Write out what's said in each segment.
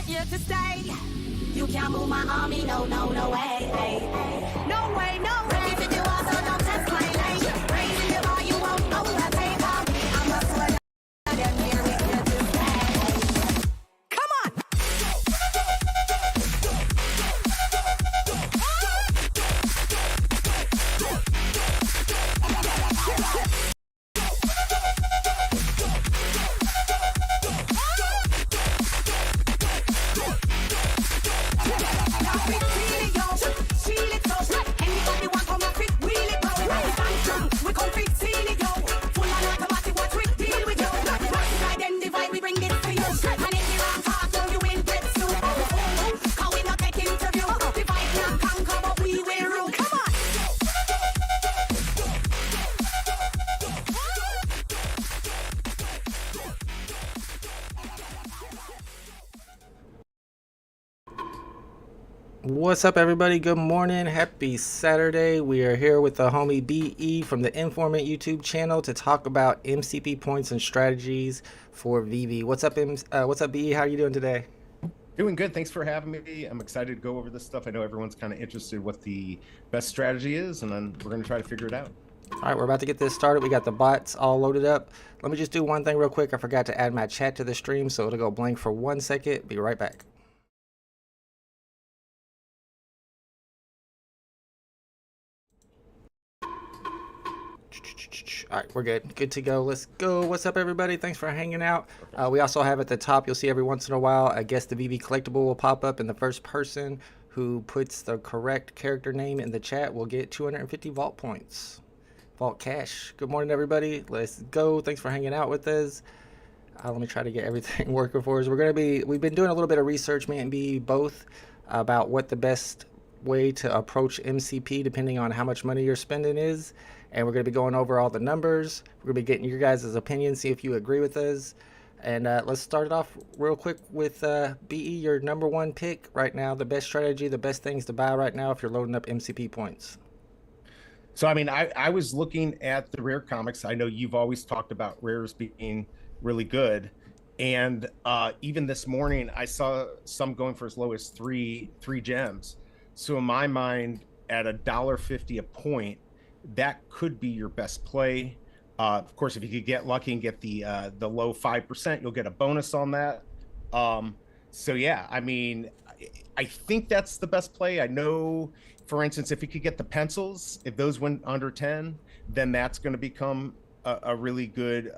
here to stay. You can't move my army, no, no, no way. No way, no way. If you also don't test my lane. Raising the bar, you won't overtake her. I'm a sweater, and here we here to stay. Come on! What's up, everybody? Good morning. Happy Saturday. We are here with the homie BE from the Informant YouTube channel to talk about MCP points and strategies for VeVe. What's up, BE? How are you doing today? Doing good. Thanks for having me. I'm excited to go over this stuff. I know everyone's kind of interested what the best strategy is, and then we're going to try to figure it out. All right, we're about to get this started. We got the bots all loaded up. Let me just do one thing real quick. I forgot to add my chat to the stream, so it'll go blank for 1 second. Be right back. All right, we're good to go. Let's go. What's up, everybody? Thanks for hanging out. We also have at the top, you'll see every once in a while, I guess the VeVe collectible will pop up, and the first person who puts the correct character name in the chat will get 250 vault points, vault cash. Good morning, everybody. Let's go. Thanks for hanging out with us. Let me try to get everything working for us. We've been doing a little bit of research, me and BE both, about what the best way to approach MCP depending on how much money you're spending is. And we're going to be going over all the numbers. We're going to be getting your guys' opinions, see if you agree with us. And let's start it off real quick with BE, your number one pick right now, the best strategy, the best things to buy right now if you're loading up MCP points. So, I mean, I was looking at the rare comics. I know you've always talked about rares being really good. And even this morning, I saw some going for as low as three gems. So in my mind, at $1.50 a point, that could be your best play. Of course, if you could get lucky and get the low 5%, you'll get a bonus on that. So yeah, I mean, I think that's the best play. I know, for instance, if you could get the pencils, if those went under 10, then that's going to become a really good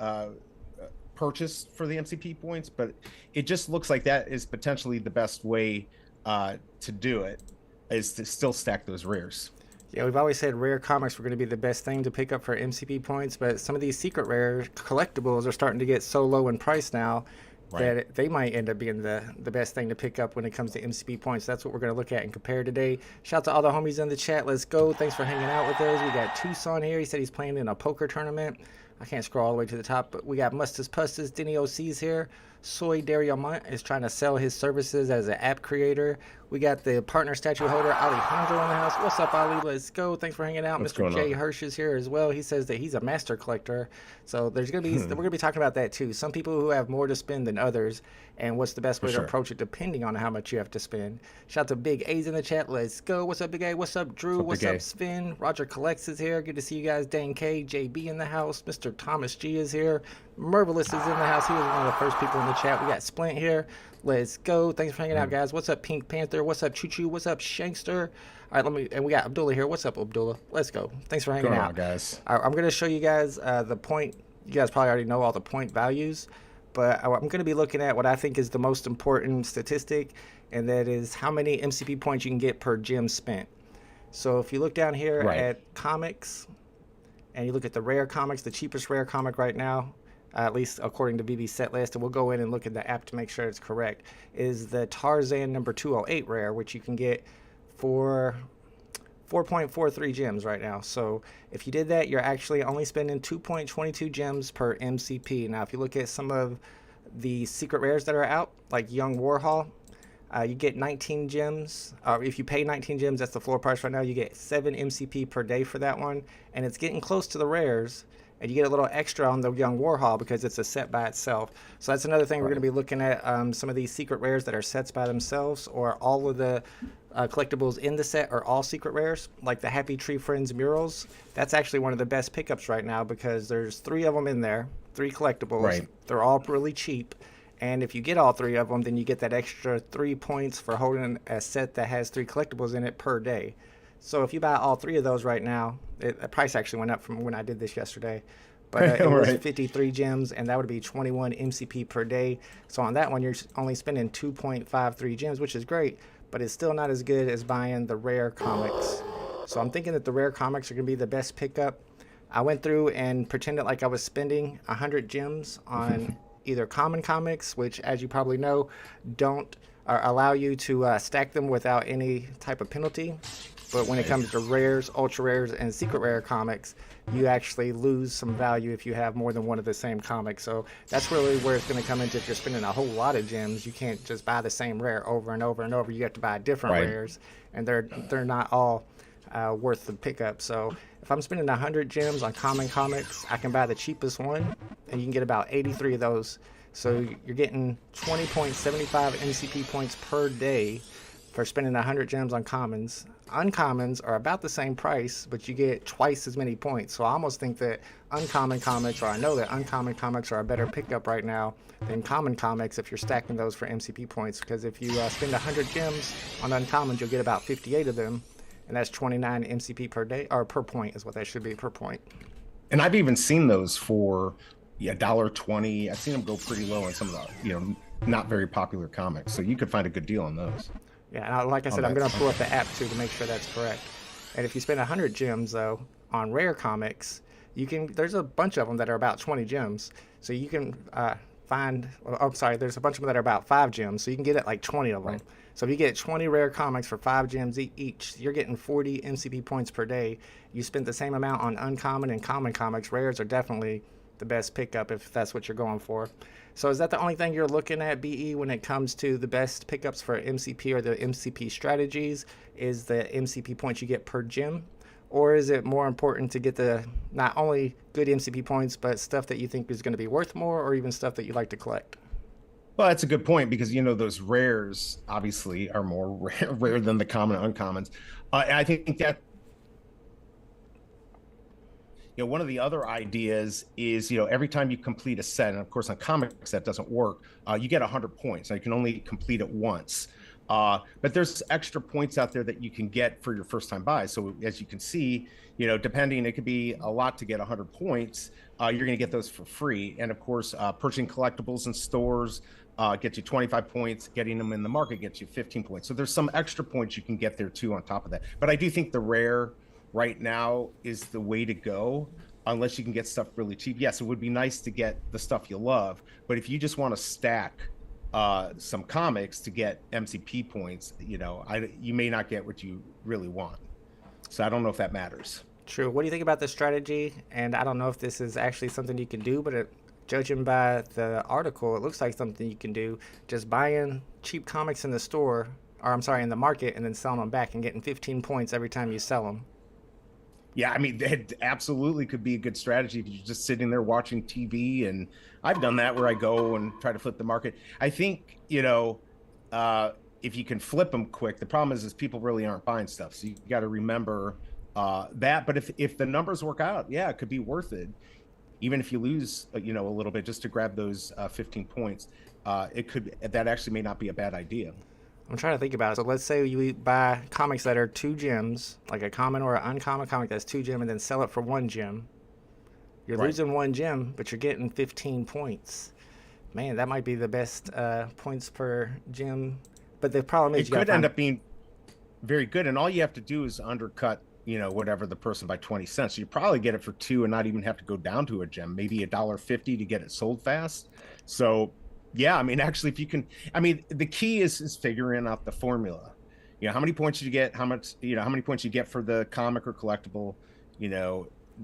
purchase for the MCP points. But it just looks like that is potentially the best way to do it, is to still stack those rares. Yeah, we've always said rare comics were going to be the best thing to pick up for MCP points, but some of these secret rare collectibles are starting to get so low in price now that they might end up being the best thing to pick up when it comes to MCP points. That's what we're going to look at and compare today. Shout out to all the homies in the chat. Let's go. Thanks for hanging out with us. We got Tucson here. He said he's playing in a poker tournament. I can't scroll all the way to the top, but we got Mustus Pustus, Denny OC's here. Soy Dariamont is trying to sell his services as an app creator. We got the partner statue holder, Alejandro, in the house. What's up, Ali? Let's go. Thanks for hanging out. Mr. J. Hirsch is here as well. He says that he's a master collector. So there's gonna be we're gonna be talking about that too. Some people who have more to spend than others, and what's the best way to approach it depending on how much you have to spend. Shout out to Big A's in the chat. Let's go. What's up, Big A? What's up, Drew? What's up, Sven? Roger Collects is here. Good to see you guys. Dane K, JB in the house. Mr. Thomas G is here. Mervelous is in the house. He was one of the first people in the chat. We got Splint here. Let's go. Thanks for hanging out, guys. What's up, Pink Panther? What's up, Choo Choo? What's up, Shankster? All right, and we got Abdullah here. What's up, Abdullah? Let's go. Thanks for hanging out, guys. All right, I'm going to show you guys the point. You guys probably already know all the point values, but I'm going to be looking at what I think is the most important statistic, and that is how many MCP points you can get per gem spent. So if you look down here at comics, and you look at the rare comics, the cheapest rare comic right now, at least according to VeVe set list, and we'll go in and look at the app to make sure it's correct, is the Tarzan number 208 rare, which you can get for 4.43 gems right now. So if you did that, you're actually only spending 2.22 gems per MCP. Now, if you look at some of the secret rares that are out, like Young Warhol, you get 19 gems. If you pay 19 gems, that's the floor price right now. You get 7 MCP per day for that one, and it's getting close to the rares. and you get a little extra on the young Warhol because it's a set by itself. So that's another thing we're going to be looking at. Some of these secret rares that are sets by themselves, or all of the collectibles in the set are all secret rares, like the Happy Tree Friends murals. That's actually one of the best pickups right now because there's 3 of them in there, 3 collectibles. Right. They're all really cheap. And if you get all 3 of them, then you get that extra 3 points for holding a set that has 3 collectibles in it per day. So if you buy all 3 of those right now, the price actually went up from when I did this yesterday. But it was 53 gems, and that would be 21 MCP per day. So on that one, you're only spending 2.53 gems, which is great, but it's still not as good as buying the rare comics. So I'm thinking that the rare comics are going to be the best pickup. I went through and pretended like I was spending 100 gems on either common comics, which, as you probably know, don't allow you to stack them without any type of penalty. But when it comes to rares, ultra rares, and secret rare comics, you actually lose some value if you have more than one of the same comics. So that's really where it's going to come into. If you're spending a whole lot of gems, you can't just buy the same rare over and over and over. You have to buy different rares, and they're not all worth the pickup. So if I'm spending 100 gems on common comics, I can buy the cheapest one, and you can get about 83 of those. So you're getting 20.75 MCP points per day for spending 100 gems on commons. Uncommons are about the same price, but you get twice as many points. So I almost think that uncommon comics, or I know that uncommon comics are a better pickup right now than common comics if you're stacking those for MCP points. Because if you spend 100 gems on uncommons, you'll get about 58 of them, and that's 29 MCP per day, or per point is what that should be, per point. And I've even seen those for $1.20. I've seen them go pretty low on some of the not very popular comics. So you could find a good deal on those. Yeah, and like I said, I'm going to pull up the app too to make sure that's correct. And if you spend 100 gems though on rare comics, you can. There's a bunch of them that are about 20 gems, so you can find. Oh, I'm sorry, there's a bunch of them that are about 5 gems, so you can get like 20 of them. Right. So if you get 20 rare comics for 5 gems each, you're getting 40 MCP points per day. You spend the same amount on uncommon and common comics. Rares are definitely the best pickup if that's what you're going for. So is that the only thing you're looking at, BE, when it comes to the best pickups for MCP or the MCP strategies? Is the MCP points you get per gem? Or is it more important to get the not only good MCP points, but stuff that you think is going to be worth more, or even stuff that you like to collect? Well, that's a good point, because those rares obviously are more rare than the common and uncommons. I think that one of the other ideas is, every time you complete a set, and of course on comics that doesn't work, you get 100 points. Now you can only complete it once. But there's extra points out there that you can get for your first time buy. So as you can see, depending, it could be a lot to get 100 points. You're going to get those for free. And of course, purchasing collectibles in stores gets you 25 points. Getting them in the market gets you 15 points. So there's some extra points you can get there too on top of that. But I do think the rare right now is the way to go, unless you can get stuff really cheap. Yes, it would be nice to get the stuff you love, but if you just want to stack some comics to get MCP points, you may not get what you really want. So I don't know if that matters. True. What do you think about this strategy? And I don't know if this is actually something you can do, but judging by the article, it looks like something you can do. Just buying cheap comics in the store, or I'm sorry, in the market, and then selling them back and getting 15 points every time you sell them. Yeah, I mean, it absolutely could be a good strategy if you're just sitting there watching TV. And I've done that where I go and try to flip the market. I think, if you can flip them quick, the problem is people really aren't buying stuff. So you got to remember that. But if the numbers work out, yeah, it could be worth it. Even if you lose, a little bit just to grab those 15 points, that actually may not be a bad idea. I'm trying to think about it. So let's say you buy comics that are 2 gems, like a common or an uncommon comic that's 2 gem, and then sell it for 1 gem. You're losing 1 gem, but you're getting 15 points. Man, that might be the best points per gem. But the problem is it could end up being very good, and all you have to do is undercut, whatever the person by 20 cents. So you probably get it for 2 and not even have to go down to a gem, maybe $1.50 to get it sold fast. So yeah, I mean, actually, if you can, the key is figuring out the formula. How many points you get, how many points you get for the comic or collectible,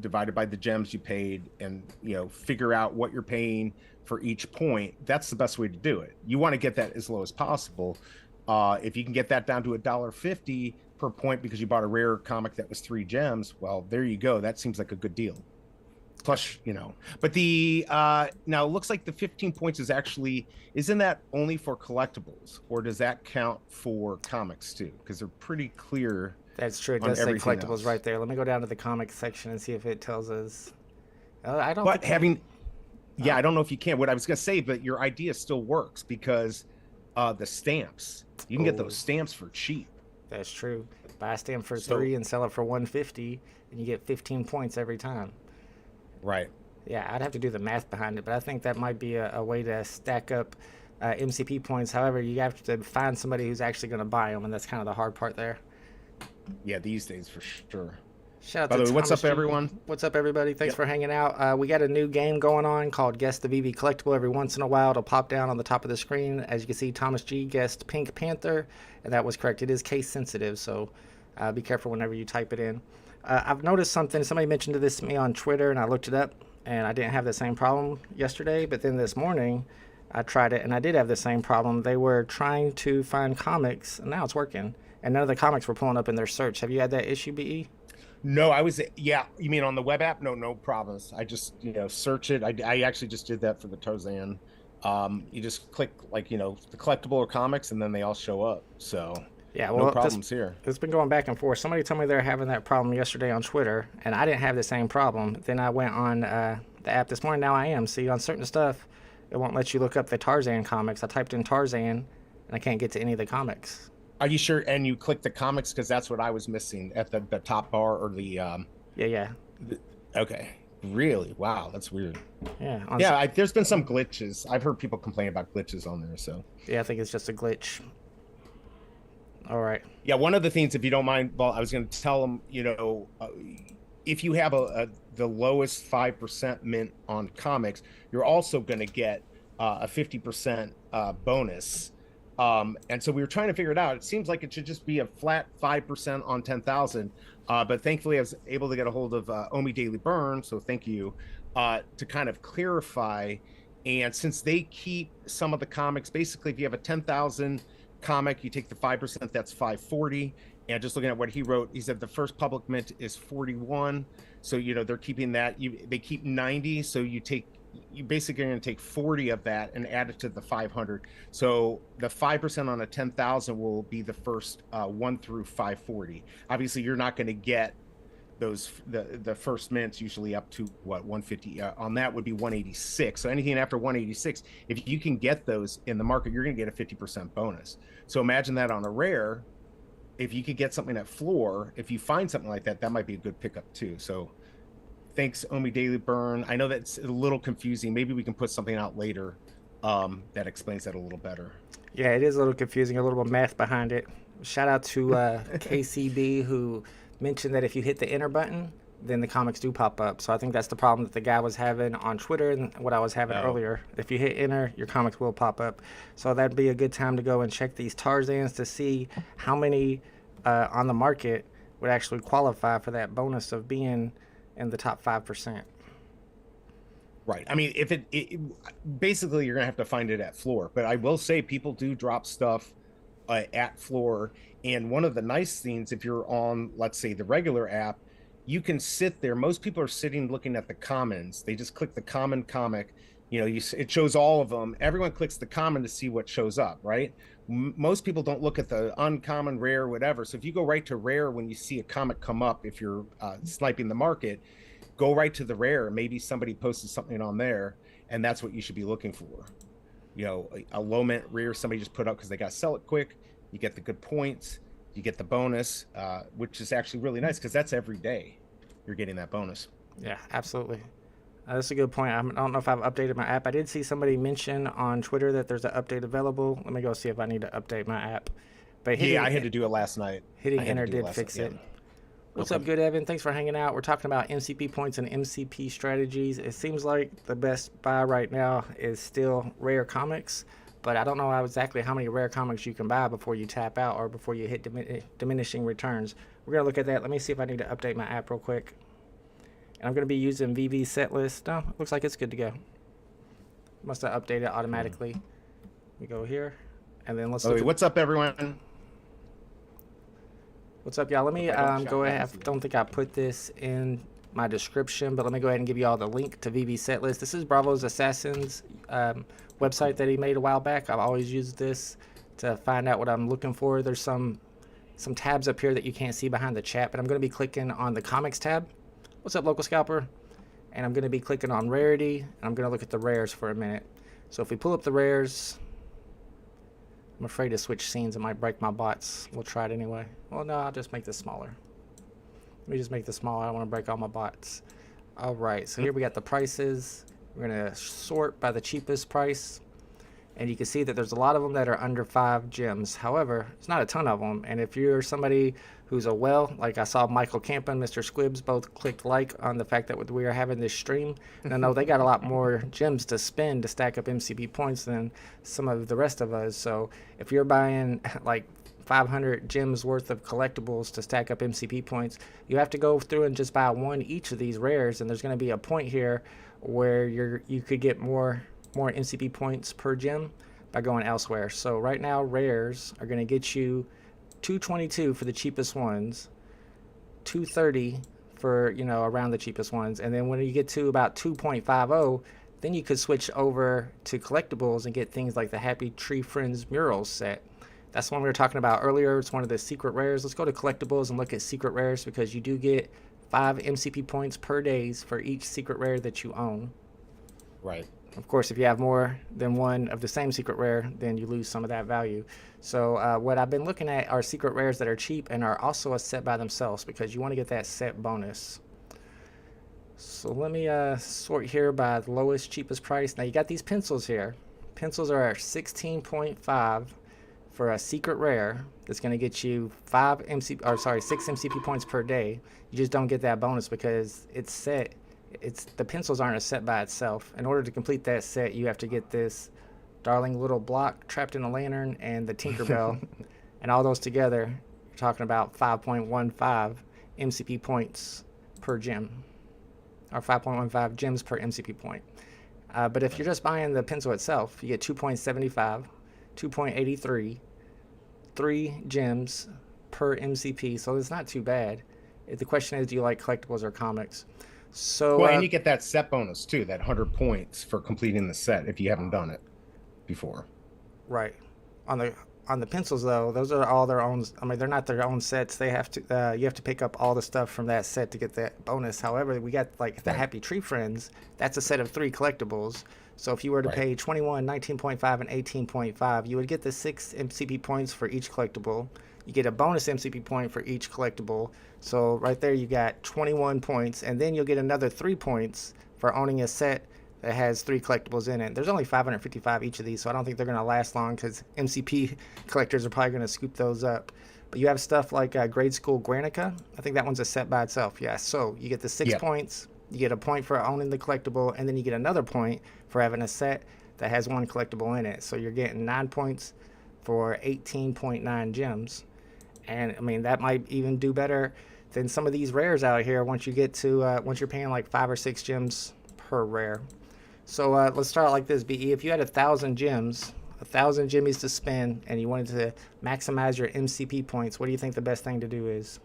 divided by the gems you paid, and, figure out what you're paying for each point. That's the best way to do it. You want to get that as low as possible. If you can get that down to $1.50 per point because you bought a rare comic that was 3 gems, well, there you go. That seems like a good deal. plus, but the now it looks like the 15 points is actually, isn't that only for collectibles, or does that count for comics too? Because they're pretty clear. That's true. It does say collectibles right there. Let me go down to the comics section and see if it tells us. I don't. But having, I don't know if you can. What I was gonna say, but your idea still works because the stamps, you can get those stamps for cheap. That's true. Buy a stamp for 3 and sell it for 150, and you get 15 points every time. Right. Yeah, I'd have to do the math behind it, but I think that might be a way to stack up MCP points. However, you have to find somebody who's actually going to buy them, and that's kind of the hard part there. Yeah, these days for sure. Shout out By to the way, what's Thomas up, G. everyone? What's up, everybody? Thanks for hanging out. We got a new game going on called Guess the VeVe Collectible. Every once in a while, it'll pop down on the top of the screen. As you can see, Thomas G guessed Pink Panther, and that was correct. It is case sensitive, so be careful whenever you type it in. I've noticed something. Somebody mentioned this to me on Twitter, and I looked it up, and I didn't have the same problem yesterday. But then this morning, I tried it, and I did have the same problem. They were trying to find comics, and now it's working. And none of the comics were pulling up in their search. Have you had that issue, BE? No, you mean on the web app? No problems. I just, search it. I actually just did that for the Tarzan. You just click the collectible or comics, and then they all show up. So yeah, well, no problems here. It's been going back and forth. Somebody told me they're having that problem yesterday on Twitter, and I didn't have the same problem. Then I went on the app this morning. Now I am. See, on certain stuff, it won't let you look up the Tarzan comics. I typed in Tarzan, and I can't get to any of the comics. Are you sure? And you click the comics, because that's what I was missing at the top bar or the okay, really? Wow, that's weird. Yeah, there's been some glitches. I've heard people complain about glitches on there. So yeah, I think it's just a glitch. All right. Yeah, one of the things, if you don't mind, well, I was going to tell them, if you have the lowest 5% mint on comics, you're also going to get a 50% bonus. And so we were trying to figure it out. It seems like it should just be a flat 5% on 10,000. But thankfully I was able to get a hold of Omi Daily Burn. So thank you, to kind of clarify. And since they keep some of the comics, basically if you have a 10,000 comic, you take the 5%, that's 540. And just looking at what he wrote, he said the first public mint is 41. So, they're keeping that. They keep 90. So you basically are going to take 40 of that and add it to the 500. So the 5% on a 10,000 will be the first 1 through 540. Obviously, you're not going to get those the first mints usually up to 150. On that would be 186. So anything after 186, if you can get those in the market, you're going to get a 50% bonus. So imagine that on a rare. If you could get something at floor, if you find something like that, that might be a good pickup too. So thanks, Omi Daily Burn. I know that's a little confusing. Maybe we can put something out later that explains that a little better. Yeah, it is a little confusing, a little bit of math behind it. Shout out to KCB, who mentioned that if you hit the enter button, then the comics do pop up. So I think that's the problem that the guy was having on Twitter and what I was having earlier. If you hit enter, your comics will pop up. So that'd be a good time to go and check these Tarzans to see how many on the market would actually qualify for that bonus of being in the top 5%. Right. I mean, if it basically you're gonna have to find it at floor. But I will say people do drop stuff at floor. And one of the nice things, if you're on, let's say, the regular app, you can sit there. Most people are sitting looking at the commons. They just click the common comic. It shows all of them. Everyone clicks the common to see what shows up, right? Most people don't look at the uncommon, rare, whatever. So if you go right to rare when you see a comic come up, if you're sniping the market, go right to the rare. Maybe somebody posted something on there, and that's what you should be looking for. A low mint rare somebody just put up because they got to sell it quick. You get the good points. You get the bonus, which is actually really nice because that's every day you're getting that bonus. Yeah, absolutely. That's a good point. I don't know if I've updated my app. I did see somebody mention on Twitter that there's an update available. Let me go see if I need to update my app. But I had to do it last night. Hitting enter did fix it. What's up, Good Evan? Thanks for hanging out. We're talking about MCP points and MCP strategies. It seems like the best buy right now is still rare comics. But I don't know exactly how many rare comics you can buy before you tap out or before you hit diminishing returns. We're going to look at that. Let me see if I need to update my app real quick. And I'm going to be using VeVe set list. No, looks like it's good to go. Must have updated automatically. We go here. And then let's look. What's up, everyone? What's up, y'all? Let me go ahead. I don't think I put this in my description, but let me go ahead and give you all the link to VeVe set list. This is Bravo's Assassins website that he made a while back. I've always used this to find out what I'm looking for. There's some tabs up here that you can't see behind the chat, but I'm going to be clicking on the comics tab. What's up, local scalper? And I'm going to be clicking on rarity, and I'm going to look at the rares for a minute. So if we pull up the rares, I'm afraid to switch scenes. It might break my bots. We'll try it anyway. Well, no, I'll just make this smaller. Let me just make this smaller. I don't want to break all my bots. All right, so here we got the prices. We're going to sort by the cheapest price. And you can see that there's a lot of them that are under 5 gems. However, it's not a ton of them. And if you're somebody who's a whale, like I saw Michael Camp and Mr. Squibs both clicked like on the fact that we are having this stream. And I know they got a lot more gems to spend to stack up MCP points than some of the rest of us. So if you're buying like 500 gems worth of collectibles to stack up MCP points, you have to go through and just buy one each of these rares. And there's going to be a point here where you could get more MCP points per gem by going elsewhere. So right now rares are going to get you 222 for the cheapest ones, 230 for, you know, around the cheapest ones, and then when you get to about 2.50, then you could switch over to collectibles and get things like the Happy Tree Friends Murals set. That's one we were talking about earlier. It's one of the secret rares. Let's go to collectibles and look at secret rares, because you do get 5 MCP points per days for each secret rare that you own. Right. Of course, if you have more than one of the same secret rare, then you lose some of that value. So what I've been looking at are secret rares that are cheap and are also a set by themselves, because you want to get that set bonus. So let me sort here by the lowest, cheapest price. Now you got these pencils here. Pencils are 16.5 for a secret rare. That's going to get you 6 MCP points per day. You just don't get that bonus because it's set. The pencils aren't a set by itself. In order to complete that set, you have to get this darling little block trapped in a lantern and the Tinkerbell, and all those together, you're talking about 5.15 MCP points per gem, or 5.15 gems per MCP point. But if you're just buying the pencil itself, you get 2.75, 2.83, 3 gems per MCP, so it's not too bad. The question is, do you like collectibles or comics? So, well, and you get that set bonus too, that 100 points for completing the set if you haven't done it before. Right. On the pencils though, those are all their own. I mean, they're not their own sets. They have to. You have to pick up all the stuff from that set to get that bonus. However, we got like the Happy Tree Friends. That's a set of 3 collectibles. So if you were to pay 21, 19.5, and 18.5, you would get the 6 MCP points for each collectible. You get a bonus MCP point for each collectible. So right there you got 21 points, and then you'll get another 3 points for owning a set that has 3 collectibles in it. There's only 555 each of these, so I don't think they're going to last long because MCP collectors are probably going to scoop those up. But you have stuff like Grade School Granica. I think that one's a set by itself. Yeah, so you get the 6 points, you get a point for owning the collectible, and then you get another point for having a set that has 1 collectible in it. So you're getting 9 points for 18.9 gems. And I mean, that might even do better than some of these rares out here once you get to once you're paying like 5 or 6 gems per rare. So let's start like this, BE. If you had 1,000 gems, 1,000 jimmies to spend, and you wanted to maximize your MCP points, what do you think the best thing to do is?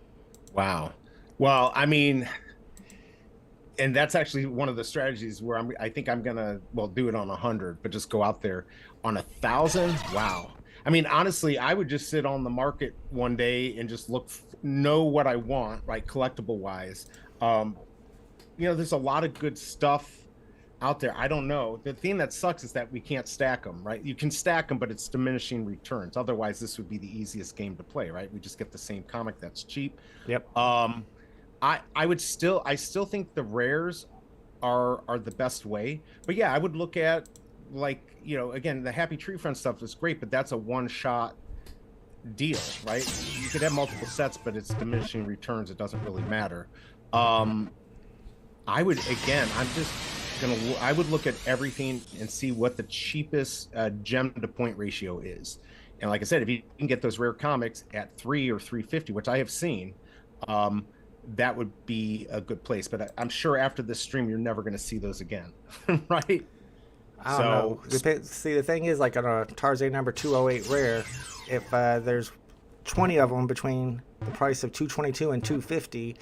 Wow. Well, I mean, and that's actually one of the strategies where I think I'm gonna do it on 100, but just go out there on 1,000. Wow. I mean, honestly, I would just sit on the market one day and just know what I want, right, collectible wise. You know, there's a lot of good stuff out there. I don't know. The thing that sucks is that we can't stack them, right? You can stack them, but it's diminishing returns. Otherwise, this would be the easiest game to play, right? We just get the same comic that's cheap. Yep. I still think the rares are the best way. But yeah, I would look at, like, you know, again, the Happy Tree Friend stuff is great, but that's a one-shot deal, right? You could have multiple sets, but it's diminishing returns. It doesn't really matter. I would look at everything and see what the cheapest gem to point ratio is. And like I said, if you can get those rare comics at 3 or 350, which I have seen, that would be a good place. But I'm sure after this stream, you're never going to see those again, right? I don't know. See, the thing is, like on a Tarzan number 208 rare, if there's 20 of them between the price of 222 and 250.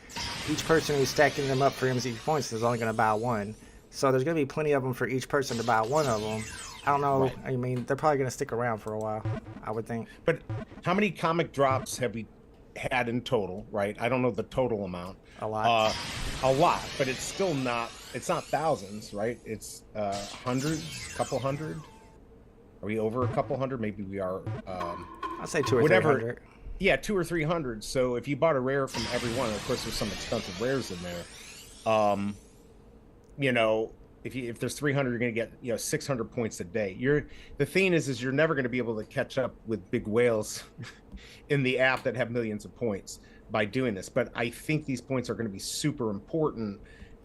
Each person who's stacking them up for MCP points is only going to buy one. So there's going to be plenty of them for each person to buy one of them. I don't know. Right. I mean, they're probably going to stick around for a while, I would think. But how many comic drops have we had in total, right? I don't know the total amount. A lot. A lot, but it's still not, it's not thousands, right? It's hundreds, couple hundred. Are we over a couple hundred? Maybe we are. I'll say 200 or 300. Yeah, 200 or 300. So if you bought a rare from every one, of course, there's some expensive rares in there. You know, if there's 300, you're going to get 600 points a day. The thing is you're never going to be able to catch up with big whales in the app that have millions of points by doing this. But I think these points are going to be super important,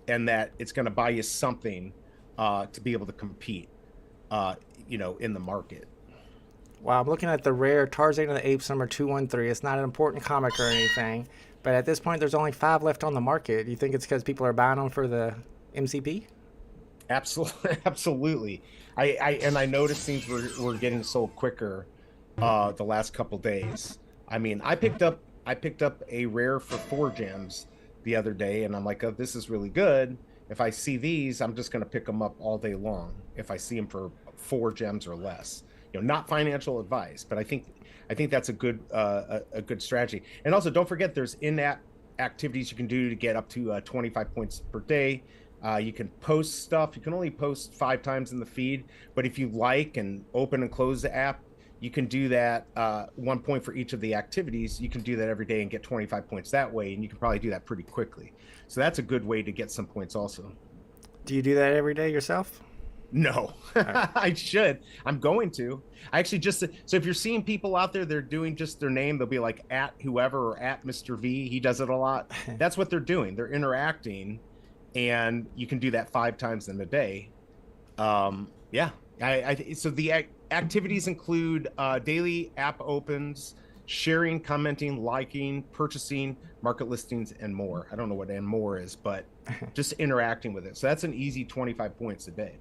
and that it's going to buy you something to be able to compete, in the market. Wow, I'm looking at the rare Tarzan of the Apes number 213. It's not an important comic or anything, but at this point, there's only 5 left on the market. Do you think it's because people are buying them for the MCP? Absolutely. I noticed things were getting sold quicker the last couple days. I mean, I picked up a rare for 4 gems the other day, and I'm like, oh, this is really good. If I see these, I'm just going to pick them up all day long if I see them for 4 gems or less. Not financial advice, but I think that's a good strategy. And also, don't forget, there's in-app activities you can do to get up to 25 points per day. You can post stuff. You can only post 5 times in the feed, but if you like and open and close the app, you can do that 1 point for each of the activities. You can do that every day and get 25 points that way, and you can probably do that pretty quickly. So that's a good way to get some points also. Do you do that every day yourself? No. Right. I should. I'm going to. I actually so if you're seeing people out there, they're doing just their name, they'll be like at whoever or at Mr. V. He does it a lot. That's what they're doing. They're interacting, and you can do that 5 times in a day. Yeah. So the activities include daily app opens, sharing, commenting, liking, purchasing, market listings, and more. I don't know what and more is, but just interacting with it. So that's an easy 25 points a day.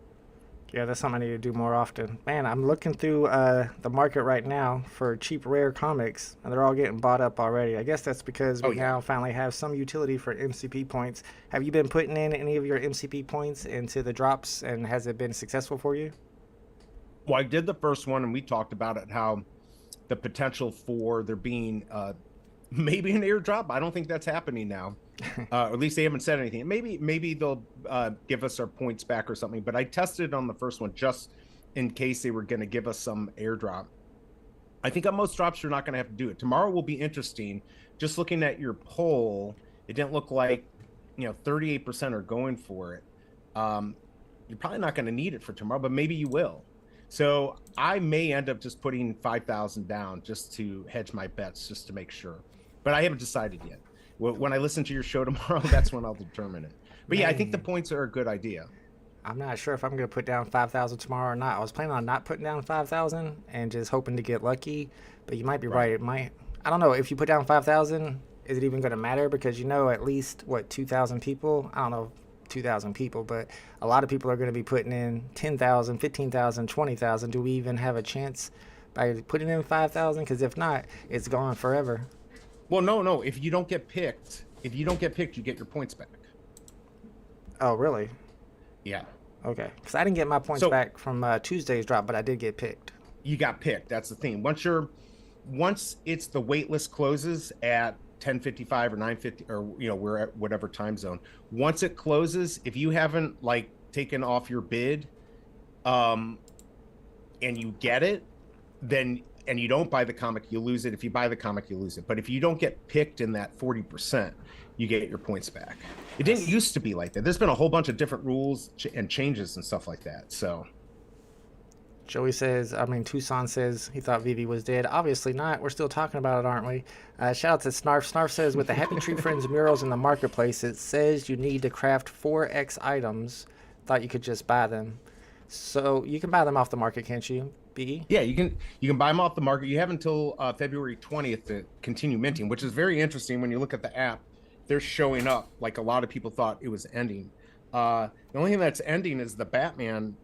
Yeah, that's something I need to do more often. Man, I'm looking through the market right now for cheap rare comics, and they're all getting bought up already. I guess that's because we now finally have some utility for MCP points. Have you been putting in any of your MCP points into the drops, and has it been successful for you? Well, I did the first one, and we talked about it, how the potential for there being maybe an airdrop. I don't think that's happening now. Or at least they haven't said anything. Maybe they'll give us our points back or something. But I tested it on the first one just in case they were going to give us some airdrop. I think on most drops, you're not going to have to do it. Tomorrow will be interesting. Just looking at your poll, it didn't look like 38% are going for it. You're probably not going to need it for tomorrow, but maybe you will. So I may end up just putting 5,000 down just to hedge my bets, just to make sure. But I haven't decided yet. When I listen to your show tomorrow, that's when I'll determine it. But yeah, I think the points are a good idea. I'm not sure if I'm going to put down 5,000 tomorrow or not. I was planning on not putting down 5,000 and just hoping to get lucky. But you might be right. It might. I don't know. If you put down 5,000, is it even going to matter? Because at least, 2,000 people? I don't know 2,000 people, but a lot of people are going to be putting in 10,000, 15,000, 20,000. Do we even have a chance by putting in 5,000? Because if not, it's gone forever. Well, no. If you don't get picked, you get your points back. Oh, really? Yeah. Okay. Because I didn't get my points back from Tuesday's drop, but I did get picked. You got picked. That's the thing. Once it's the wait list closes at 10:55 or 9:50 or we're at whatever time zone. Once it closes, if you haven't taken off your bid, and you get it, then. And you don't buy the comic, you lose it. If you buy the comic, you lose it. But if you don't get picked in that 40%, you get your points back. It didn't used to be like that. There's been a whole bunch of different rules and changes and stuff like that. So Joey Tucson says he thought VeVe was dead. Obviously not. We're still talking about it, aren't we? Shout out to Snarf. Snarf says, with the Happy Tree Friends murals in the marketplace, it says you need to craft 4X items. Thought you could just buy them. So you can buy them off the market, can't you? B? Yeah, you can buy them off the market. You have until February 20th to continue minting, which is very interesting when you look at the app. They're showing up like a lot of people thought it was ending. The only thing that's ending is the Batman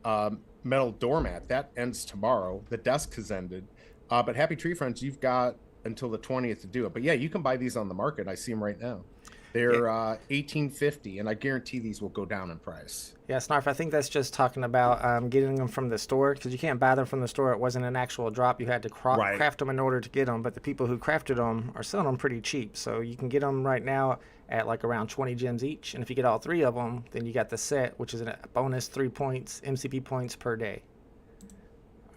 metal doormat. That ends tomorrow. The desk has ended. But Happy Tree Friends, you've got until the 20th to do it. But yeah, you can buy these on the market. I see them right now. They're $18.50, and I guarantee these will go down in price. Yeah, Snarf, I think that's just talking about getting them from the store, because you can't buy them from the store. It wasn't an actual drop. You had to craft them in order to get them, but the people who crafted them are selling them pretty cheap. So you can get them right now at like around 20 gems each, and if you get all 3 of them, then you got the set, which is a bonus 3 points, MCP points per day.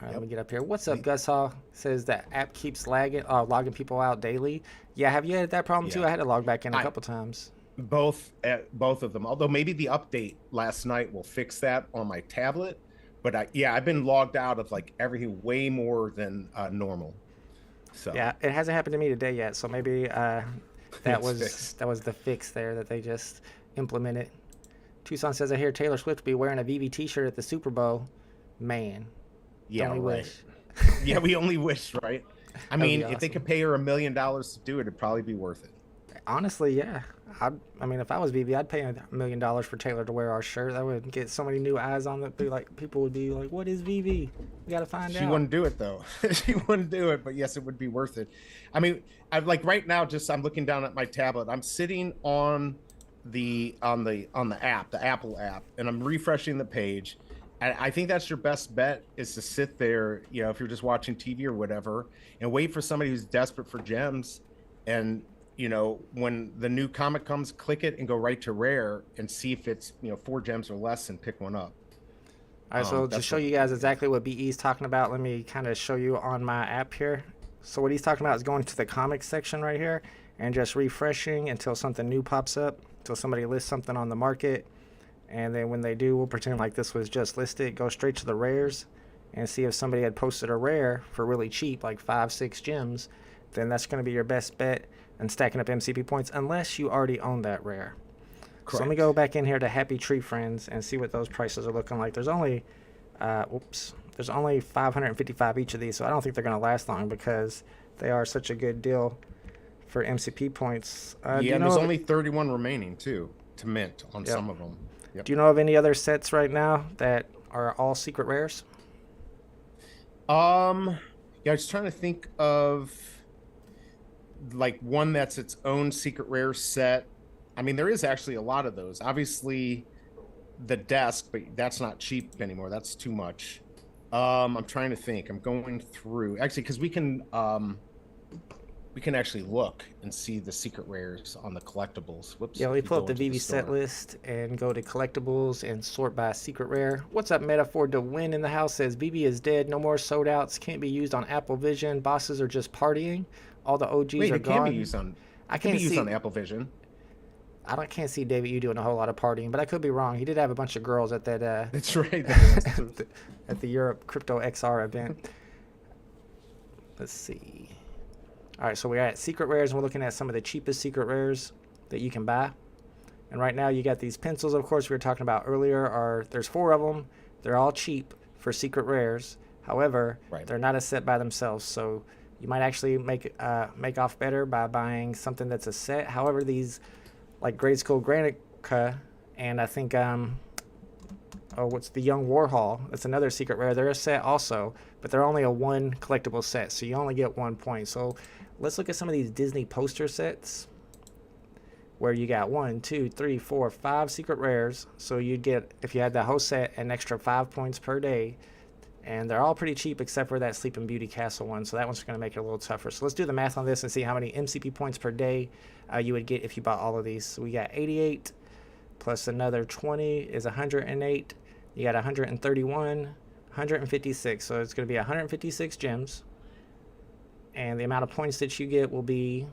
All right, let me get up here. What's up, Gus Hall? Says that app keeps logging people out daily. Yeah, have you had that problem too? I had to log back in a couple times. Both of them. Although maybe the update last night will fix that on my tablet. But I've been logged out of like everything way more than normal. So yeah, it hasn't happened to me today yet. So maybe that was the fix there that they just implemented. Tucson says, I hear Taylor Swift be wearing a VeVe t-shirt at the Super Bowl. Man. Yeah, only right. wish. Yeah, we only wish, right? I mean, awesome. If they could pay her $1 million to do it, it'd probably be worth it. Honestly, yeah. I mean, if I was VeVe, I'd pay $1 million for Taylor to wear our shirt. That would get so many new eyes on it. Like, people would be like, "What is VeVe? We gotta find out." She wouldn't do it though. She wouldn't do it. But yes, it would be worth it. I mean, I'm like right now. I'm looking down at my tablet. I'm sitting on the app, the Apple app, and I'm refreshing the page. I think that's your best bet, is to sit there, you know, if you're just watching TV or whatever, and wait for somebody who's desperate for gems. And, you know, when the new comic comes, click it and go right to rare and see if it's, 4 gems or less, and pick one up. All right, so to show you guys exactly what BE is talking about, let me kind of show you on my app here. So what he's talking about is going to the comics section right here and just refreshing until something new pops up, until somebody lists something on the market. And then when they do, we'll pretend like this was just listed, go straight to the rares and see if somebody had posted a rare for really cheap, like 5-6 gems. Then that's going to be your best bet in stacking up MCP points, unless you already own that rare. Correct. So let me go back in here to Happy Tree Friends and see what those prices are looking like. There's only, there's only 555 each of these, so I don't think they're going to last long because they are such a good deal for MCP points. Yeah, and there's only 31 remaining too to mint on some of them. Yep. Do you know of any other sets right now that are all secret rares? Yeah, I was trying to think of like one that's its own secret rare set. I mean, there is actually a lot of those. Obviously, the desk, but that's not cheap anymore. That's too much. I'm trying to think. I'm going through actually because we can actually look and see the secret rares on the collectibles. Whoops. Yeah, we pull up the VeVe set list and go to collectibles and sort by secret rare. What's up, Metaphor to Win in the house says VeVe is dead. No more sold outs. Can't be used on Apple Vision. Bosses are just partying. All the OGs are gone. Can be used on. I can't be used on Apple Vision. Can't see David you doing a whole lot of partying, but I could be wrong. He did have a bunch of girls at that. That's right. at the Europe Crypto XR event. Let's see. All right, so we're at secret rares, and we're looking at some of the cheapest secret rares that you can buy. And right now, you got these pencils. Of course, we were talking about earlier. There's 4 of them. They're all cheap for secret rares. However, they're not a set by themselves, so you might actually make off better by buying something that's a set. However, these like Grade School Granica, and I think what's the Young Warhol? That's another secret rare. They're a set also, but they're only a 1 collectible set, so you only get 1 point. So let's look at some of these Disney poster sets where you got 1, 2, 3, 4, 5 secret rares. So you'd get, if you had the whole set, an extra 5 points per day. And they're all pretty cheap except for that Sleeping Beauty Castle one. So that one's going to make it a little tougher. So let's do the math on this and see how many MCP points per day you would get if you bought all of these. So we got 88 plus another 20 is 108. You got 131, 156. So it's going to be 156 gems. And the amount of points that you get will be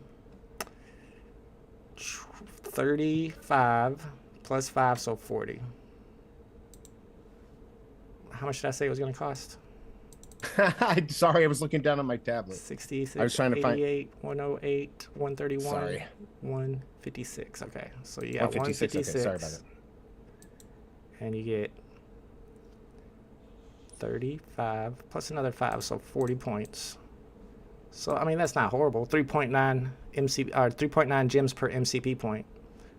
35 plus 5, so 40. How much did I say it was going to cost? Sorry, I was looking down on my tablet. 66, I was trying to 88, 108, 131, Sorry. 156. Okay, so you got 156. Okay, sorry about that. And you get 35 plus another 5, so 40 points. So I mean that's not horrible. 3.9 3.9 gems per MCP point.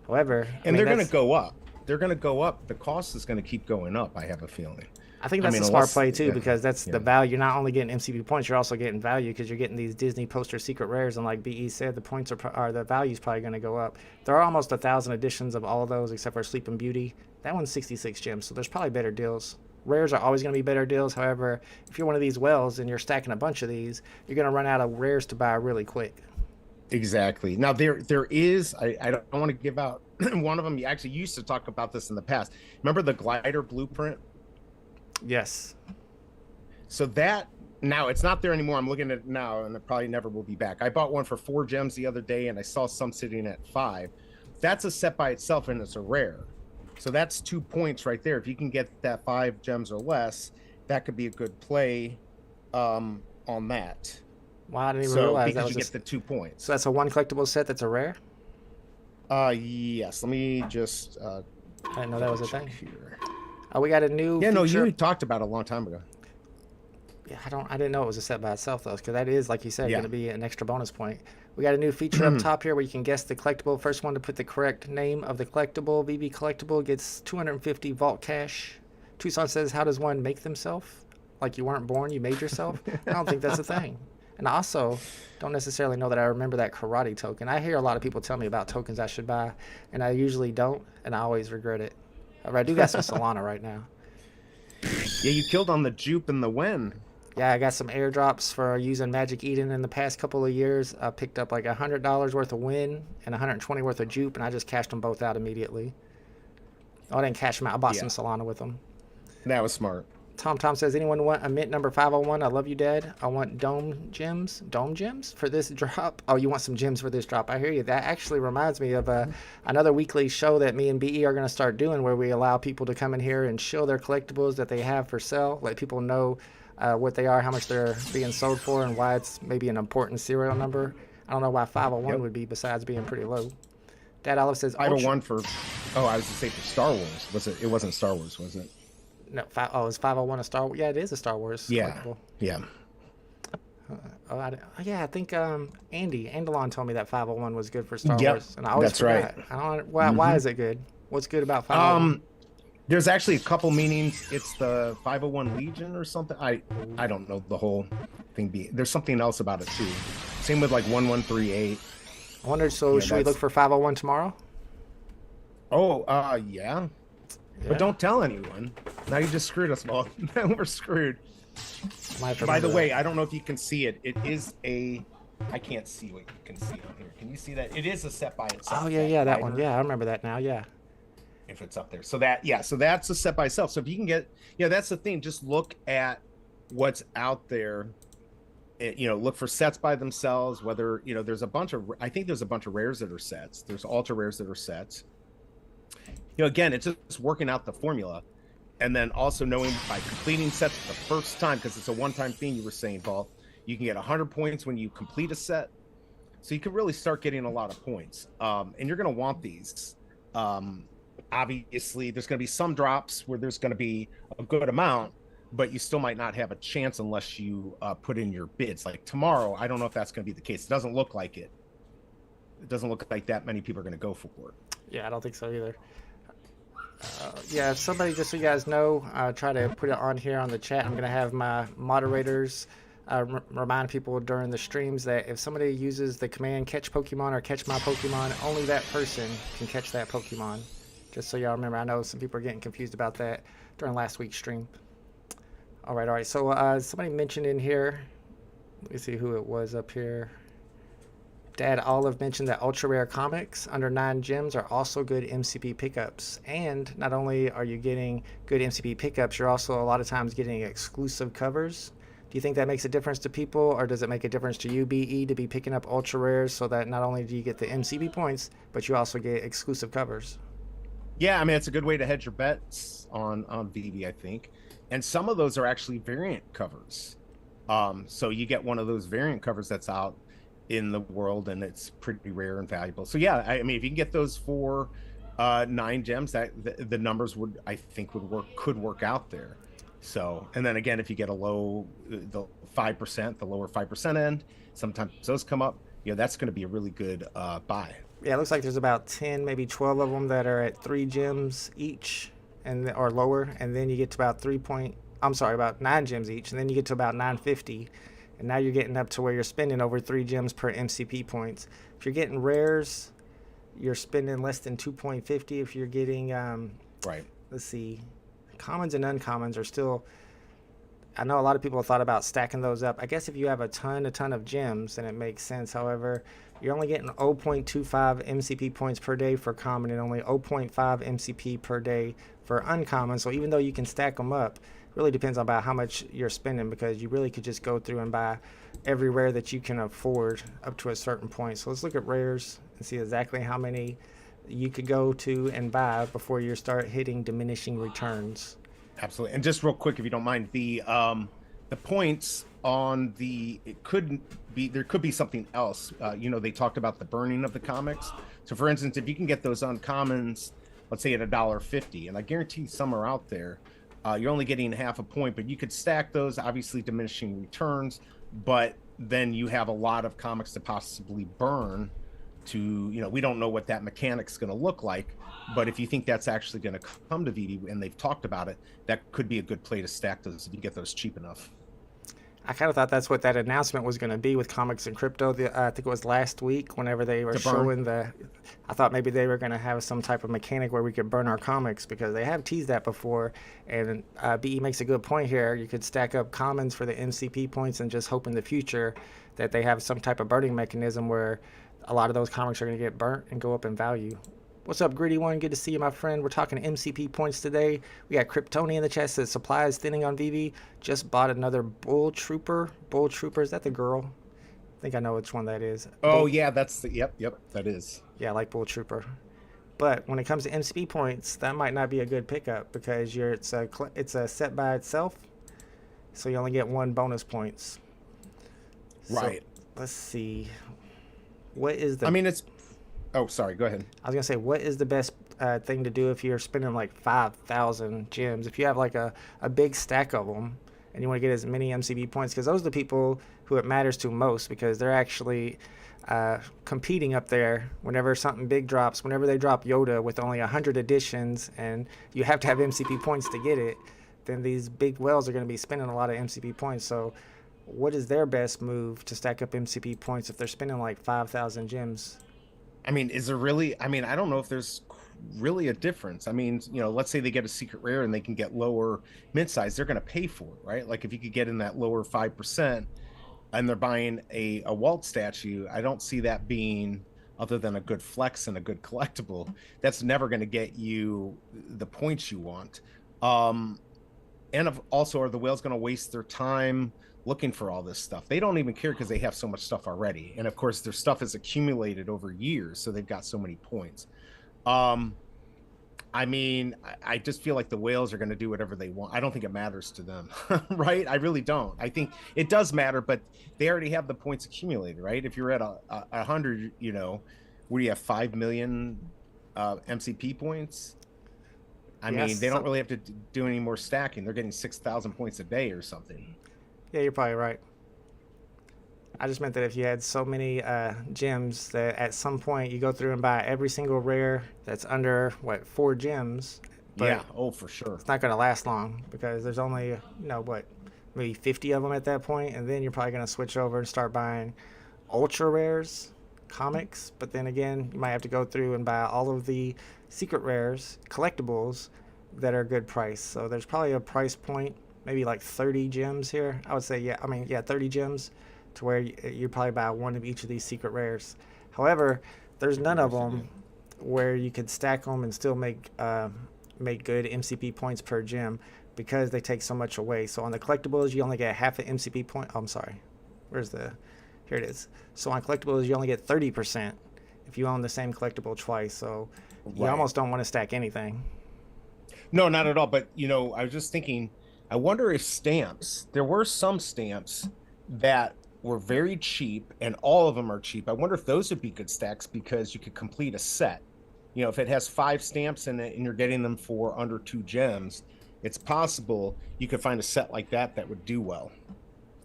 However, they're going to go up. They're going to go up. The cost is going to keep going up, I have a feeling. I think that's a smart unless- play too, yeah, because that's yeah. the value. You're not only getting MCP points, you're also getting value because you're getting these Disney poster secret rares. And like BE said, the points are the value's probably going to go up. There are almost 1,000 editions of all of those except for Sleeping Beauty. That one's 66 gems, so there's probably better deals. Rares are always going to be better deals. However, if you're one of these wells and you're stacking a bunch of these, you're going to run out of rares to buy really quick. Exactly. Now there is, I don't want to give out one of them. You actually used to talk about this in the past. Remember the glider blueprint? Yes. So that, now it's not there anymore. I'm looking at it now, and it probably never will be back. I bought one for 4 gems the other day, and I saw some sitting at 5. That's a set by itself, and it's a rare. So that's 2 points right there. If you can get that 5 gems or less, that could be a good play on that. Wow, I didn't even realize that because was you get the 2 points. So that's a one collectible set that's a rare? Yes. Let me just I didn't know that was a check thing. here. We got a new Yeah, no, feature. you talked about it a long time ago. Yeah, I didn't know it was a set by itself though, because that is, like you said, Yeah. going to be an extra bonus point. We got a new feature up top here where you can guess the collectible. First one to put the correct name of the collectible, VeVe collectible, gets 250 vault cash. Tucson says, "How does one make themselves? Like you weren't born, you made yourself?" I don't think that's a thing. And I also don't necessarily know that I remember that karate token. I hear a lot of people tell me about tokens I should buy, and I usually don't, and I always regret it. I do got some Solana right now. Yeah, you killed on the Jupe and the Wen. Yeah, I got some airdrops for using Magic Eden in the past couple of years. I picked up like $100 worth of win and 120 worth of jupe, and I just cashed them both out immediately. Oh, I didn't cash them out. I bought some Solana with them. That was smart. Tom says, anyone want a mint number 501? I love you, Dad. I want dome gems for this drop. Oh, you want some gems for this drop? I hear you. That actually reminds me of another weekly show that me and BE are going to start doing, where we allow people to come in here and show their collectibles that they have for sale, let people know what they are, how much they're being sold for, and why it's maybe an important serial number. I don't know why 501 would be, besides being pretty low. Dad Olive says 501 for, oh, I was to say for Star Wars. Was it? It wasn't Star Wars, was it? No, is 501 a Star Wars? Yeah, it is a Star Wars collectible. Yeah. I think Andelon told me that 501 was good for Star Yep, Wars, and I always that's forgot. right. I don't. Why is it good? What's good about 501? There's actually a couple meanings. It's the 501 Legion or something. I don't know the whole thing. There's something else about it too. Same with like 1138. I wonder. So should we look for 501 tomorrow? Oh, yeah. But don't tell anyone. Now you just screwed us all. Now we're screwed. By the way, I don't know if you can see it. It is a... I can't see what you can see on here. Can you see that? It is a set by itself. Oh, yeah, that one. Yeah, I remember that now, yeah. If it's up there. So that's a set by itself. So if you can get... Yeah, that's the thing. Just look at what's out there. Look for sets by themselves, whether, there's a bunch of... I think there's a bunch of rares that are sets. There's ultra rares that are sets. Again, it's just working out the formula, and then also knowing by completing sets the first time, because it's a one-time thing. You were saying, Vault, you can get 100 points when you complete a set, so you can really start getting a lot of points. And you're going to want these. Obviously, there's going to be some drops where there's going to be a good amount, but you still might not have a chance unless you put in your bids. Like tomorrow, I don't know if that's going to be the case. It doesn't look like it. It doesn't look like that many people are going to go for it. Yeah, I don't think so either. If somebody, just so you guys know, try to put it on here on the chat. I'm going to have my moderators remind people during the streams that if somebody uses the command catch Pokemon or catch my Pokemon, only that person can catch that Pokemon. Just so y'all remember. I know some people are getting confused about that during last week's stream. All right. So somebody mentioned in here, let me see who it was up here. Dad Olive mentioned that ultra rare comics under 9 gems are also good MCP pickups. And not only are you getting good MCP pickups, you're also a lot of times getting exclusive covers. Do you think that makes a difference to people, or does it make a difference to you, BE, to be picking up ultra rares so that not only do you get the MCP points, but you also get exclusive covers? Yeah, I mean, it's a good way to hedge your bets on VeVe, I think. And some of those are actually variant covers. So you get one of those variant covers that's out in the world, and it's pretty rare and valuable. So yeah, I mean, if you can get those for 9 gems, that the numbers could work out there. So, and then again, if you get the lower 5% end, sometimes those come up. That's going to be a really good buy. Yeah, it looks like there's about 10, maybe 12 of them that are at 3 gems each, or lower, and then you get to about 3.8 I'm sorry, about 9 gems each, and then you get to about 950, and now you're getting up to where you're spending over 3 gems per MCP points. If you're getting rares, you're spending less than 2.50. If you're getting Right. let's see, commons and uncommons are still, I know a lot of people have thought about stacking those up. I guess if you have a ton of gems, then it makes sense. However, you're only getting 0.25 MCP points per day for common and only 0.5 MCP per day for uncommon. So even though you can stack them up, it really depends on about how much you're spending, because you really could just go through and buy every rare that you can afford up to a certain point. So let's look at rares and see exactly how many you could go to and buy before you start hitting diminishing returns. Absolutely. And just real quick, if you don't mind, the points on it could be, there could be something else. They talked about the burning of the comics. So for instance, if you can get those uncommons, let's say at $1.50, and I guarantee some are out there, you're only getting half a point, but you could stack those, obviously diminishing returns, but then you have a lot of comics to possibly burn to, we don't know what that mechanic's going to look like, but if you think that's actually going to come to VeVe, and they've talked about it, that could be a good play to stack those if you get those cheap enough. I kind of thought that's what that announcement was going to be with Comics and Crypto. I think it was last week whenever they were showing I thought maybe they were going to have some type of mechanic where we could burn our comics, because they have teased that before. And BE makes a good point here. You could stack up commons for the MCP points and just hope in the future that they have some type of burning mechanism where a lot of those comics are going to get burnt and go up in value. What's up, Gritty One? Good to see you, my friend. We're talking MCP points today. We got Kryptoni in the chat, says supply is thinning on VeVe. Just bought another Bull Trooper. Bull Trooper, is that the girl? I think I know which one that is. Oh, yeah, that's the, yep, that is. Yeah, I like Bull Trooper. But when it comes to MCP points, that might not be a good pickup, because it's a set by itself, so you only get 1 bonus points. Right. So, let's see. What is the... Oh, sorry, go ahead. I was going to say, what is the best thing to do if you're spending like 5,000 gems? If you have like a big stack of them and you want to get as many MCP points, because those are the people who it matters to most, because they're actually competing up there whenever something big drops. Whenever they drop Yoda with only 100 editions and you have to have MCP points to get it, then these big whales are going to be spending a lot of MCP points. So what is their best move to stack up MCP points if they're spending like 5,000 gems? Is there really, I don't know if there's really a difference. Let's say they get a secret rare and they can get lower mint size, they're going to pay for it, right? Like if you could get in that lower 5% and they're buying a Walt statue, I don't see that being, other than a good flex and a good collectible, that's never going to get you the points you want. Also, are the whales going to waste their time looking for all this stuff? They don't even care, because they have so much stuff already, and of course their stuff is accumulated over years, so they've got so many points. I just feel like the whales are going to do whatever they want. I don't think it matters to them. Right? I really don't. I think it does matter, but they already have the points accumulated, right? If you're at 100, where do you have 5 million MCP points? They don't really have to do any more stacking. They're getting 6,000 points a day or something. Yeah, you're probably right. I just meant that if you had so many gems that at some point you go through and buy every single rare that's under, 4 gems. But yeah, oh, for sure. It's not going to last long, because there's only, maybe 50 of them at that point, and then you're probably going to switch over and start buying ultra rares, comics. But then again, you might have to go through and buy all of the secret rares, collectibles that are good price. So there's probably a price point, maybe like 30 gems here. I would say, 30 gems, to where you probably buy 1 of each of these secret rares. However, there's none of them where you could stack them and still make good MCP points per gem, because they take so much away. So on the collectibles, you only get half an MCP point. Oh, I'm sorry. Here it is. So on collectibles, you only get 30% if you own the same collectible twice. So you almost don't want to stack anything. No, not at all. But, I was just thinking, I wonder if stamps, there were some stamps that were very cheap, and all of them are cheap. I wonder if those would be good stacks, because you could complete a set. If it has 5 stamps in it and you're getting them for under 2 gems, it's possible you could find a set like that would do well,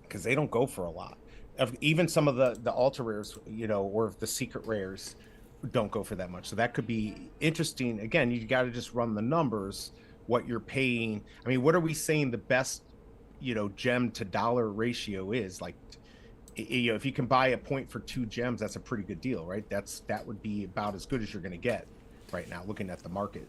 because they don't go for a lot. Even some of the ultra rares, or the secret rares don't go for that much. So that could be interesting. Again, you got to just run the numbers, what you're paying. I mean, what are we saying the best, gem to dollar ratio is? Like, if you can buy a point for 2 gems, that's a pretty good deal, right? That would be about as good as you're going to get right now, looking at the market.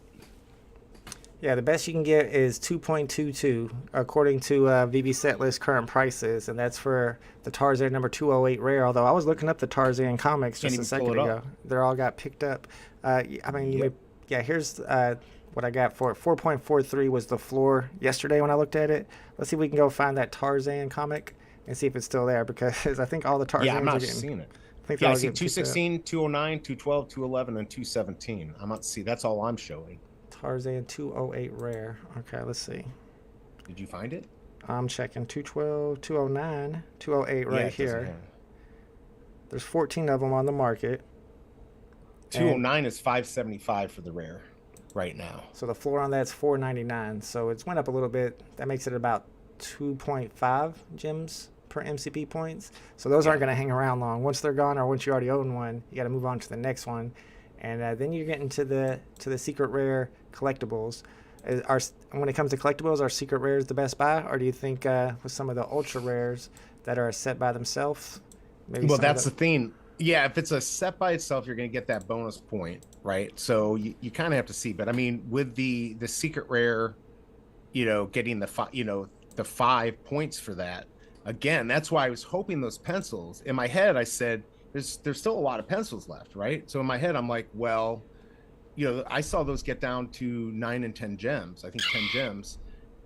Yeah, the best you can get is 2.22 according to VeVe Setlist current prices, and that's for the Tarzan number 208 rare. Although I was looking up the Tarzan comics just a second ago, they're all got picked up. I mean, Yep. here's what I got for it. 4.43 was the floor yesterday when I looked at it. Let's see if we can go find that Tarzan comic and see if it's still there, because I think all the Tarzans Yeah, I'm not are getting, seeing it. I think I see 216, 209, 212, 211, and 217. I'm not see. That's all I'm showing. Tarzan 208 rare. Okay, let's see. Did you find it? I'm checking 212, 209, 208 right here. There's 14 of them on the market. 209 is 575 for the rare right now. So the floor on that's 499. So it's went up a little bit. That makes it about 2.5 gems per MCP points. So those aren't going to hang around long. Once they're gone, or once you already own one, you got to move on to the next one. And then you're getting to the secret rare collectibles. When it comes to collectibles, are secret rares the best buy, or do you think with some of the ultra rares that are set by themselves? Well, that's the thing. Yeah, if it's a set by itself, you're going to get that bonus point, right? So you kind of have to see. But I mean, with the secret rare, getting the 5 points for that. Again, that's why I was hoping those pencils. In my head, I said, there's still a lot of pencils left, right? So in my head, I'm like, well, I saw those get down to 9 and 10 gems. I think 10 gems.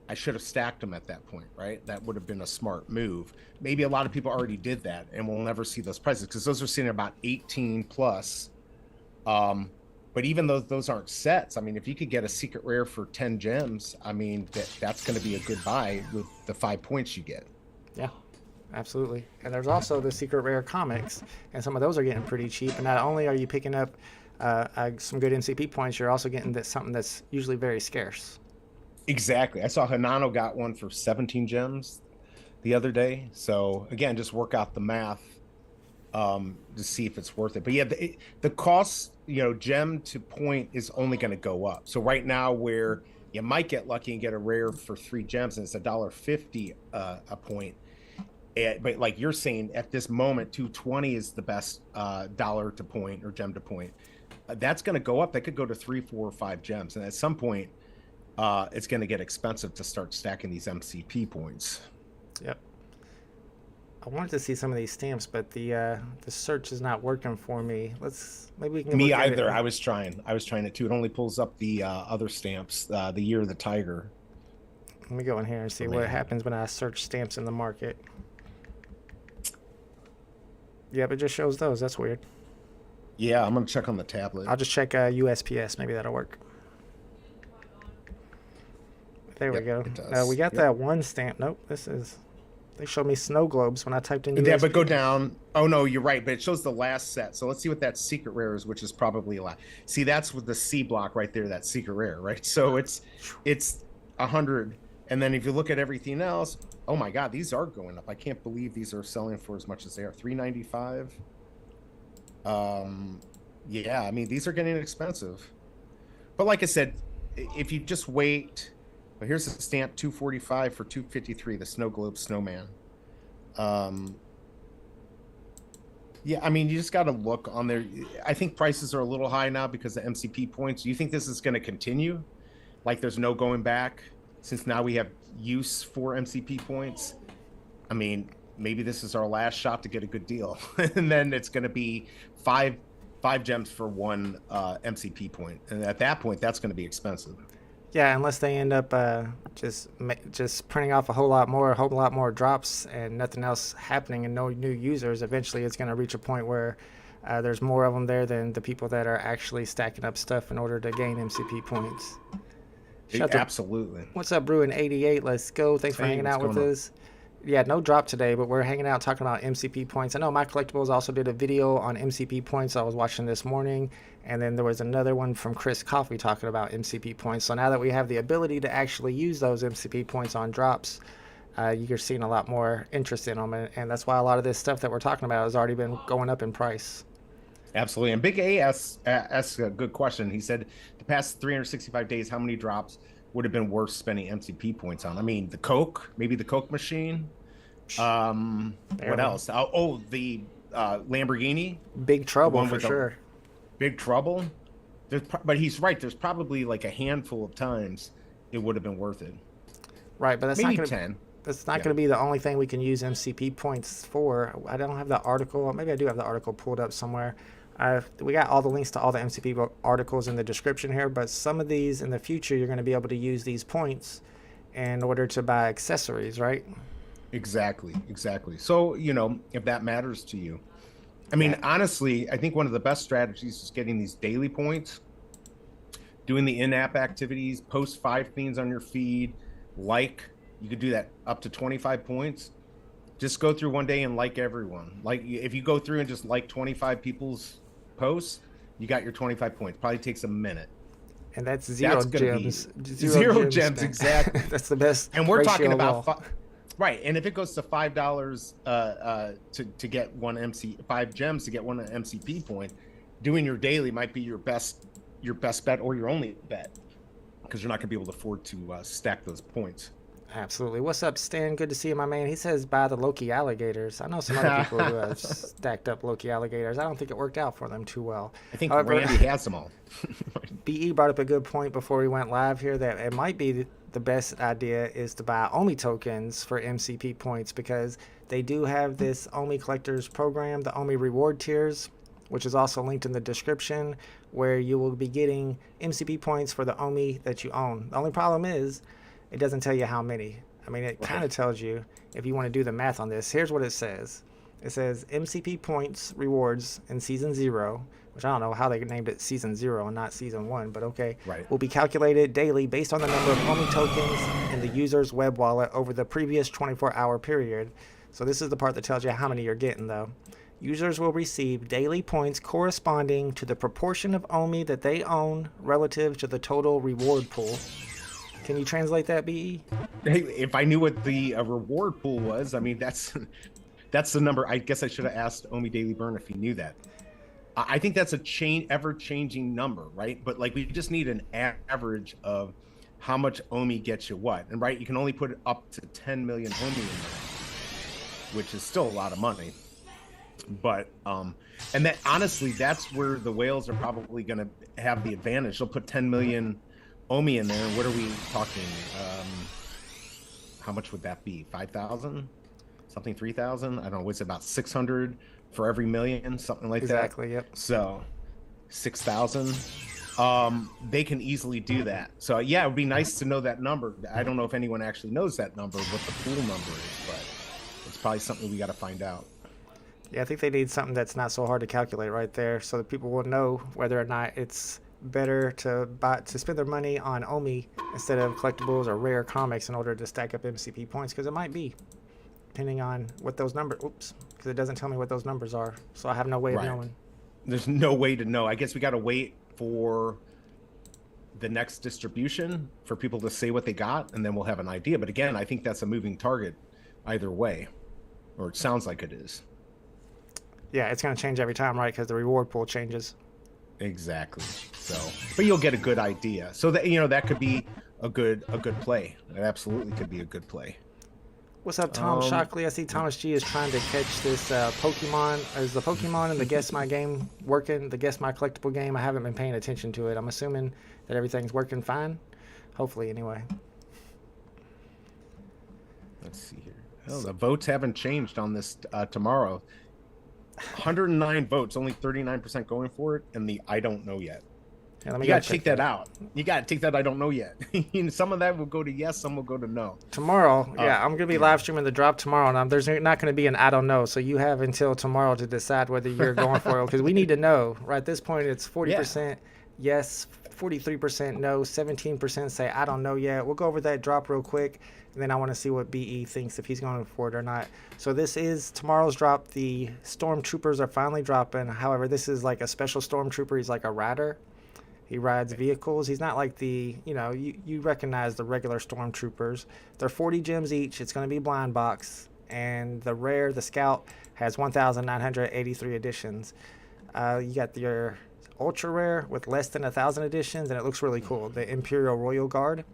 I should have stacked them at that point, right? That would have been a smart move. Maybe a lot of people already did that, and we'll never see those prices, because those are sitting at about 18 plus. But even though those aren't sets, I mean, if you could get a secret rare for 10 gems, I mean, that's going to be a good buy with the 5 points you get. Yeah, absolutely. And there's also the secret rare comics, and some of those are getting pretty cheap. And not only are you picking up some good MCP points, you're also getting something that's usually very scarce. Exactly. I saw Hanano got one for 17 gems the other day. So again, just work out the math to see if it's worth it. But yeah, the cost, gem to point is only going to go up. So right now, where you might get lucky and get a rare for 3 gems, and it's $1.50 a point. But like you're saying, at this moment, 220 is the best dollar to point or gem to point. That's going to go up. That could go to 3, 4, or 5 gems, and at some point, it's going to get expensive to start stacking these MCP points. Yep. I wanted to see some of these stamps, but the search is not working for me. Maybe we can. Me either. I was trying it too. It only pulls up the other stamps. The Year of the Tiger. Let me go in here and see what happens when I search stamps in the market. Yep, it just shows those. That's weird. Yeah, I'm gonna check on the tablet. I'll just check USPS. Maybe that'll work. There we go. We got that one stamp. Nope, they showed me snow globes when I typed in USPS. Yeah, but go down. Oh no, you're right. But it shows the last set. So let's see what that secret rare is, which is probably a lot. See, that's with the C block right there. That secret rare, right? So it's 100. And then if you look at everything else, oh my God, these are going up. I can't believe these are selling for as much as they are. $395. Yeah, I mean, these are getting expensive. But like I said, if you just wait. But here's the stamp, 245 for 253, the Snow Globe Snowman. Yeah, I mean, you just got to look on there. I think prices are a little high now because of MCP points. Do you think this is going to continue? Like there's no going back since now we have use for MCP points? I mean, maybe this is our last shot to get a good deal. And then it's going to be five gems for 1 MCP point. And at that point, that's going to be expensive. Yeah, unless they end up just printing off a whole lot more drops and nothing else happening and no new users. Eventually, it's going to reach a point where there's more of them there than the people that are actually stacking up stuff in order to gain MCP points. Absolutely. What's up, Bruin88? Let's go. Thanks for hanging out with us. Yeah, no drop today, but we're hanging out talking about MCP points. I know My Collectibles also did a video on MCP points I was watching this morning, and then there was another one from Chris Coffey talking about MCP points. So now that we have the ability to actually use those MCP points on drops, you're seeing a lot more interest in them, and that's why a lot of this stuff that we're talking about has already been going up in price. Absolutely. And Big A asks a good question. He said, the past 365 days, how many drops would have been worth spending MCP points on. I mean, the Coke, maybe the Coke machine. What else? The Lamborghini. Big Trouble for sure. Big Trouble. But he's right. There's probably like a handful of times it would have been worth it. Right, but that's maybe not gonna, 10. That's not going to be the only thing we can use MCP points for. I don't have the article. Maybe I do have the article pulled up somewhere. We got all the links to all the MCP articles in the description here, but some of these in the future, you're going to be able to use these points in order to buy accessories, right? Exactly. So, if that matters to you. I mean, honestly, I think one of the best strategies is getting these daily points, doing the in-app activities, post 5 things on your feed, you could do that up to 25 points. Just go through one day and like everyone. Like if you go through and just like 25 people's posts, you got your 25 points. Probably takes a minute. And that's zero gems. Zero gems, exactly. That's the best. And we're talking about right. And if it goes to $5 to get 5 gems to get 1 MCP point, doing your daily might be your best bet or your only bet, because you're not going to be able to afford to stack those points. Absolutely. What's up, Stan? Good to see you, my man. He says buy the Loki alligators. I know some other people who have stacked up Loki alligators. I don't think it worked out for them too well. I think Randy has them all. BE brought up a good point before we went live here, that it might be the best idea is to buy OMI tokens for MCP points, because they do have this OMI collectors program, the OMI reward tiers, which is also linked in the description, where you will be getting MCP points for the OMI that you own. The only problem is it doesn't tell you how many. I mean, it kind of tells you if you want to do the math on this. Here's what it says. It says MCP points rewards in Season 0, which I don't know how they named it Season 0 and not Season 1, but okay, will be calculated daily based on the number of OMI tokens in the user's web wallet over the previous 24-hour period. So this is the part that tells you how many you're getting, though. Users will receive daily points corresponding to the proportion of OMI that they own relative to the total reward pool. Can you translate that, BE? Hey, if I knew what the reward pool was, I mean, that's the number. I guess I should have asked OMI Daily Burn if he knew that. I think that's a ever-changing number, right? But like, we just need an average of how much OMI gets you what. And right, you can only put up to 10 million OMI in there, which is still a lot of money. But and that, honestly, that's where the whales are probably going to have the advantage. They'll put 10 million OMI in there. What are we talking? How much would that be? 5,000? Something 3,000? I don't know. What's it, about 600 for every million? Something like that. Exactly. Yep. So 6,000. They can easily do that. So yeah, it would be nice to know that number. I don't know if anyone actually knows that number, what the pool number is, but it's probably something we got to find out. Yeah, I think they need something that's not so hard to calculate right there, so that people will know whether or not it's better to spend their money on OMI instead of collectibles or rare comics in order to stack up MCP points, because it might be, depending on what those numbers. Oops, because it doesn't tell me what those numbers are, so I have no way of knowing. There's no way to know. I guess we got to wait for the next distribution for people to say what they got, and then we'll have an idea. But again, I think that's a moving target either way, or it sounds like it is. Yeah, it's going to change every time, right? Because the reward pool changes. Exactly. So, but you'll get a good idea. So that, that could be a good play. It absolutely could be a good play. What's up, Tom Shockley? I see Thomas G is trying to catch this Pokemon. Is the Pokemon in the Guess My game working? The Guess My collectible game? I haven't been paying attention to it. I'm assuming that everything's working fine. Hopefully, anyway. Let's see here. Oh, the votes haven't changed on this tomorrow. 109 votes, only 39% going for it, and the I don't know yet. Yeah, you gotta take that out. You gotta take that I don't know yet. Some of that will go to yes, some will go to no. Tomorrow, I'm gonna be live streaming the drop tomorrow, and there's not gonna be an I don't know, so you have until tomorrow to decide whether you're going for it, because we need to know. Right at this point, it's 40% yes, 43% no, 17% say I don't know yet. We'll go over that drop real quick, and then I want to see what BE thinks, if he's going for it or not. So this is tomorrow's drop. The Stormtroopers are finally dropping. However, this is like a special Stormtrooper. He's like a rider. He rides vehicles. He's not like the, you recognize the regular Stormtroopers. They're 40 gems each. It's going to be blind box. And the Scout, has 1,983 editions. You got your ultra rare with less than 1,000 editions, and it looks really cool. The Imperial Royal Guard.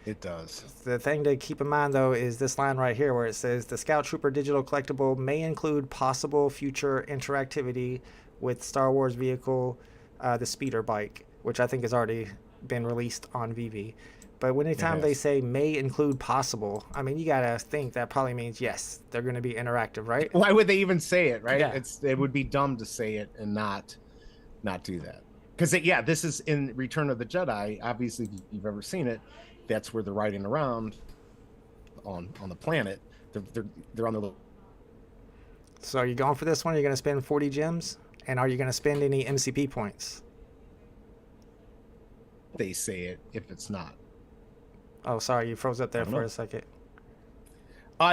It does. The thing to keep in mind, though, is this line right here where it says the Scout Trooper digital collectible may include possible future interactivity with Star Wars vehicle, the speeder bike, which I think has already been released on VeVe. But anytime they say may include possible, I mean, you got to think that probably means, yes, they're going to be interactive, right? Why would they even say it, right? Yeah. It would be dumb to say it and not do that. Because, this is in Return of the Jedi. Obviously, if you've ever seen it, that's where they're riding around on the planet. They're on the little... So are you going for this one? Are you going to spend 40 gems? And are you going to spend any MCP points? They say it if it's not. Oh, sorry, you froze up there for a second.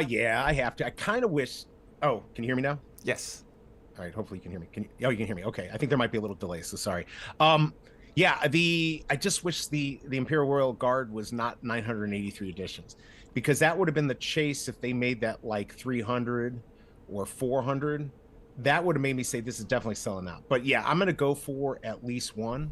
Yeah, I have to. I kind of wish... Oh, can you hear me now? Yes. All right, hopefully you can hear me. You can hear me. Okay, I think there might be a little delay, so sorry. I just wish the Imperial Royal Guard was not 983 editions, because that would have been the chase if they made that like 300 or 400. That would have made me say this is definitely selling out. But yeah, I'm going to go for at least one.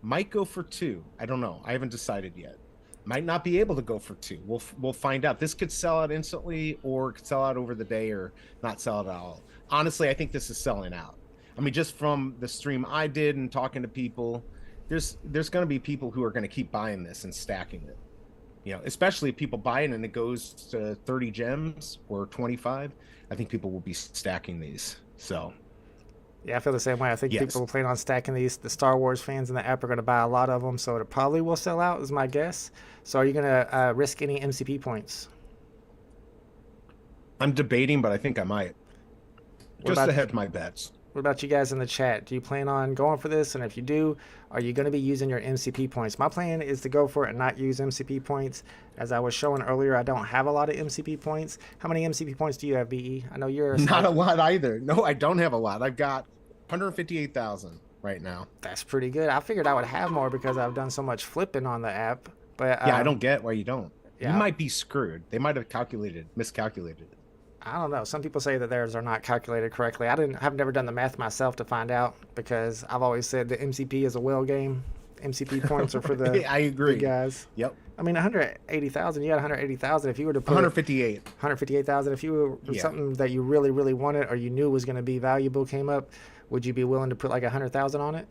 Might go for two. I don't know. I haven't decided yet. Might not be able to go for two. We'll find out. This could sell out instantly, or could sell out over the day, or not sell out at all. Honestly, I think this is selling out. I mean, just from the stream I did and talking to people, there's going to be people who are going to keep buying this and stacking it. You know, especially if people buy it and it goes to 30 gems or 25. I think people will be stacking these. So, yeah, I feel the same way. I think people will plan on stacking these. The Star Wars fans in the app are going to buy a lot of them, so it probably will sell out, is my guess. So, are you going to risk any MCP points? I'm debating, but I think I might. Just to hedge my bets. What about you guys in the chat? Do you plan on going for this? And if you do, are you going to be using your MCP points? My plan is to go for it and not use MCP points. As I was showing earlier, I don't have a lot of MCP points. How many MCP points do you have, VE? I know you're... Not a lot either. No, I don't have a lot. I've got 158,000 right now. That's pretty good. I figured I would have more because I've done so much flipping on the app. But yeah, I don't get why you don't. Yeah. You might be screwed. They might have miscalculated it. I don't know. Some people say that theirs are not calculated correctly. I've never done the math myself to find out, because I've always said the MCP is a whale game. MCP points are for the I agree. big guys. Yep. I mean, 180,000. You got 180,000. If you were to put 158,000. If you were something that you really, really wanted or you knew was going to be valuable came up, would you be willing to put like 100,000 on it?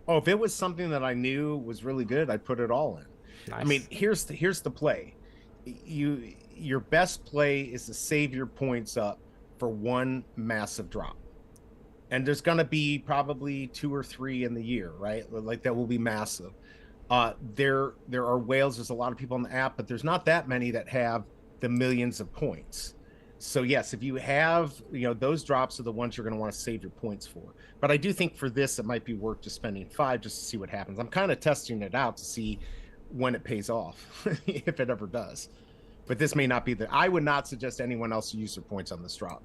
Oh, if it was something that I knew was really good, I'd put it all in. Nice. I mean, here's the play. Your best play is to save your points up for one massive drop. And there's going to be probably 2 or 3 in the year, right? Like that will be massive. There are whales. There's a lot of people on the app, but there's not that many that have the millions of points. So yes, if you have, those drops are the ones you're going to want to save your points for. But I do think for this, it might be worth just spending 5 just to see what happens. I'm kind of testing it out to see when it pays off, if it ever does. But this may not be I would not suggest anyone else use their points on this drop.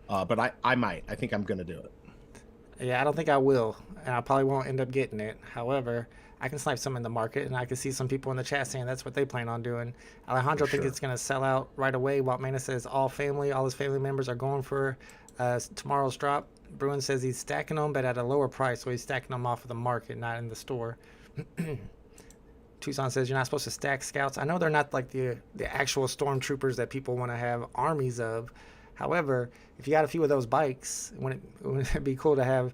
But I might. I think I'm going to do it. Yeah, I don't think I will. And I probably won't end up getting it. However, I can snipe some in the market, and I can see some people in the chat saying that's what they plan on doing. Alejandro thinks it's going to sell out right away. Waltmana says all his family members are going for tomorrow's drop. Bruin says he's stacking them, but at a lower price, so he's stacking them off of the market, not in the store. Tucson says you're not supposed to stack scouts. I know they're not like the actual stormtroopers that people want to have armies of. However, if you got a few of those bikes, wouldn't it be cool to have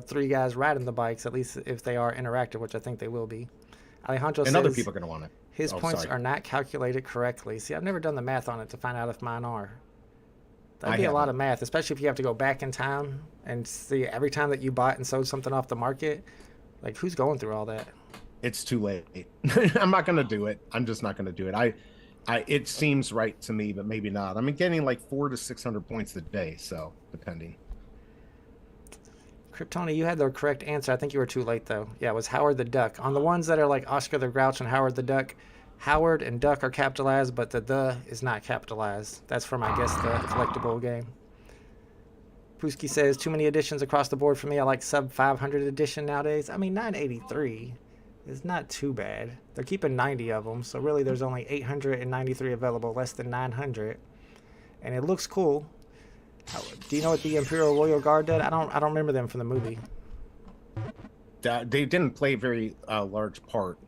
3 guys riding the bikes, at least if they are interactive, which I think they will be. Alejandro says other people are going to want it. His points are not calculated correctly. See, I've never done the math on it to find out if mine are. That'd be a lot of math, especially if you have to go back in time and see every time that you bought and sold something off the market. Like, who's going through all that? It's too late. I'm not going to do it. I'm just not going to do it. It seems right to me, but maybe not. I'm getting like 400 to 600 points a day, so depending. Kryptoni, you had the correct answer. I think you were too late, though. Yeah, it was Howard the Duck. On the ones that are like Oscar the Grouch and Howard the Duck, Howard and Duck are capitalized, but the is not capitalized. That's from, I guess, the collectible game. Pooski says, too many editions across the board for me. I like sub 500 edition nowadays. I mean, 983 is not too bad. They're keeping 90 of them, so really there's only 893 available, less than 900. And it looks cool. Do you know what the Imperial Royal Guard did? I don't remember them from the movie. They didn't play a very large part.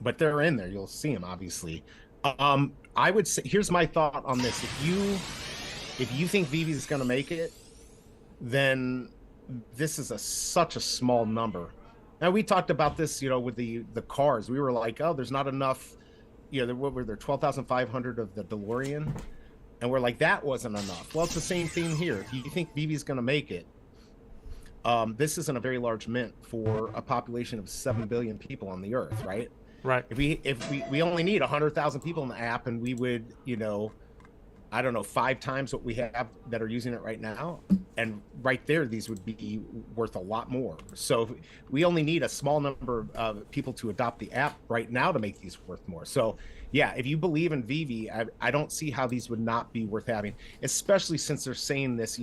but they're in there. You'll see them, obviously. I would say, here's my thought on this. If you think VeVe is going to make it, then this is such a small number. Now, we talked about this, with the cars. We were like, oh, there's not enough. What were there, 12,500 of the DeLorean? And we're like, that wasn't enough. Well, it's the same thing here. If you think VeVe is going to make it, this isn't a very large mint for a population of 7 billion people on the earth, right? Right. If we only need 100,000 people in the app, and we would, I don't know, 5 times what we have that are using it right now, and right there, these would be worth a lot more. So we only need a small number of people to adopt the app right now to make these worth more. So yeah, if you believe in VeVe, I don't see how these would not be worth having, especially since they're saying this,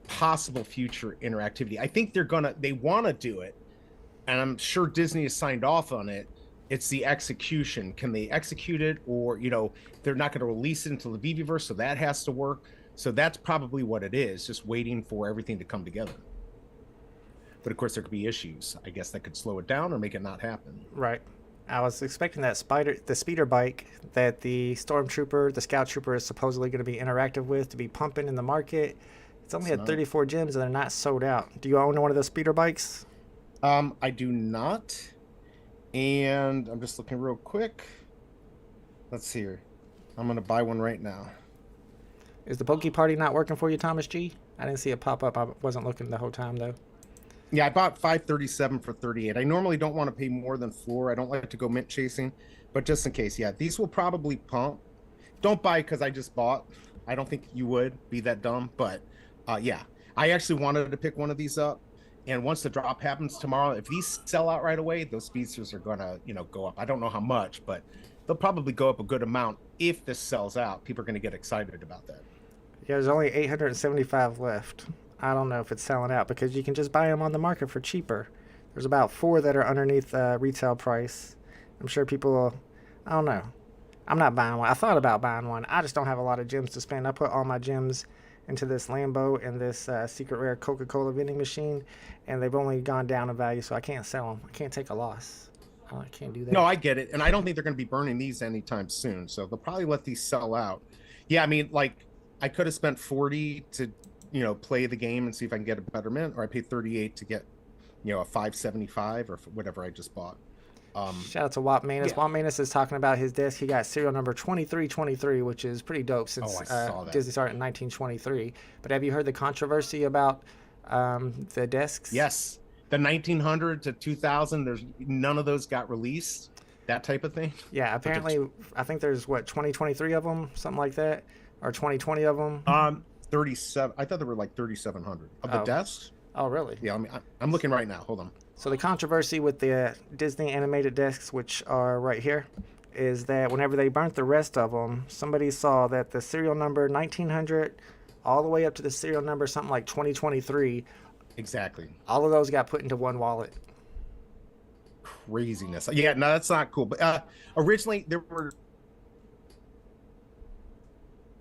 possible future interactivity. I think they want to do it, and I'm sure Disney has signed off on it. It's the execution. Can they execute it? Or, they're not going to release it until the VeVeverse, so that has to work. So that's probably what it is, just waiting for everything to come together. But of course, there could be issues, I guess, that could slow it down or make it not happen. Right. I was expecting the speeder bike that the Stormtrooper, the Scout Trooper is supposedly going to be interactive with to be pumping in the market. It's only at 34 gems and they're not sold out. Do you own one of those speeder bikes? I do not. And I'm just looking real quick. Let's see here. I'm going to buy one right now. Is the Pokeparty not working for you, Thomas G? I didn't see it pop up. I wasn't looking the whole time, though. Yeah, I bought 537 for 38. I normally don't want to pay more than floor. I don't like to go mint chasing. But just in case, yeah, these will probably pump. Don't buy because I just bought. I don't think you would be that dumb. But yeah, I actually wanted to pick one of these up. And once the drop happens tomorrow, if these sell out right away, those speedsters are gonna, go up. I don't know how much, but they'll probably go up a good amount if this sells out. People are gonna get excited about that. Yeah, there's only 875 left. I don't know if it's selling out because you can just buy them on the market for cheaper. There's about 4 that are underneath retail price. I'm sure people will, I don't know. I'm not buying one. I thought about buying one. I just don't have a lot of gems to spend. I put all my gems into this Lambo and this secret rare Coca-Cola vending machine, and they've only gone down in value, so I can't sell them. I can't take a loss. I can't do that. No, I get it, and I don't think they're going to be burning these anytime soon, so they'll probably let these sell out. Yeah, I mean, like, I could have spent 40 to, play the game and see if I can get a better mint, or I paid 38 to get, a 575 or whatever I just bought. Shout out to Wap Manus. Yeah. Wap Manus is talking about his disc. He got serial number 2323, which is pretty dope since Disney started in 1923. But have you heard the controversy about the discs? Yes. The 1900 to 2000, there's none of those got released. That type of thing. Yeah, apparently, I think there's, 2023 of them, something like that? Or 2020 of them? 37. I thought there were like 3,700 of the discs. Oh, really? Yeah, I mean, I'm looking right now. Hold on. So the controversy with the Disney animated discs, which are right here, is that whenever they burnt the rest of them, somebody saw that the serial number 1900 all the way up to the serial number something like 2023. Exactly. All of those got put into one wallet. Craziness. Yeah, no, that's not cool. But originally there were,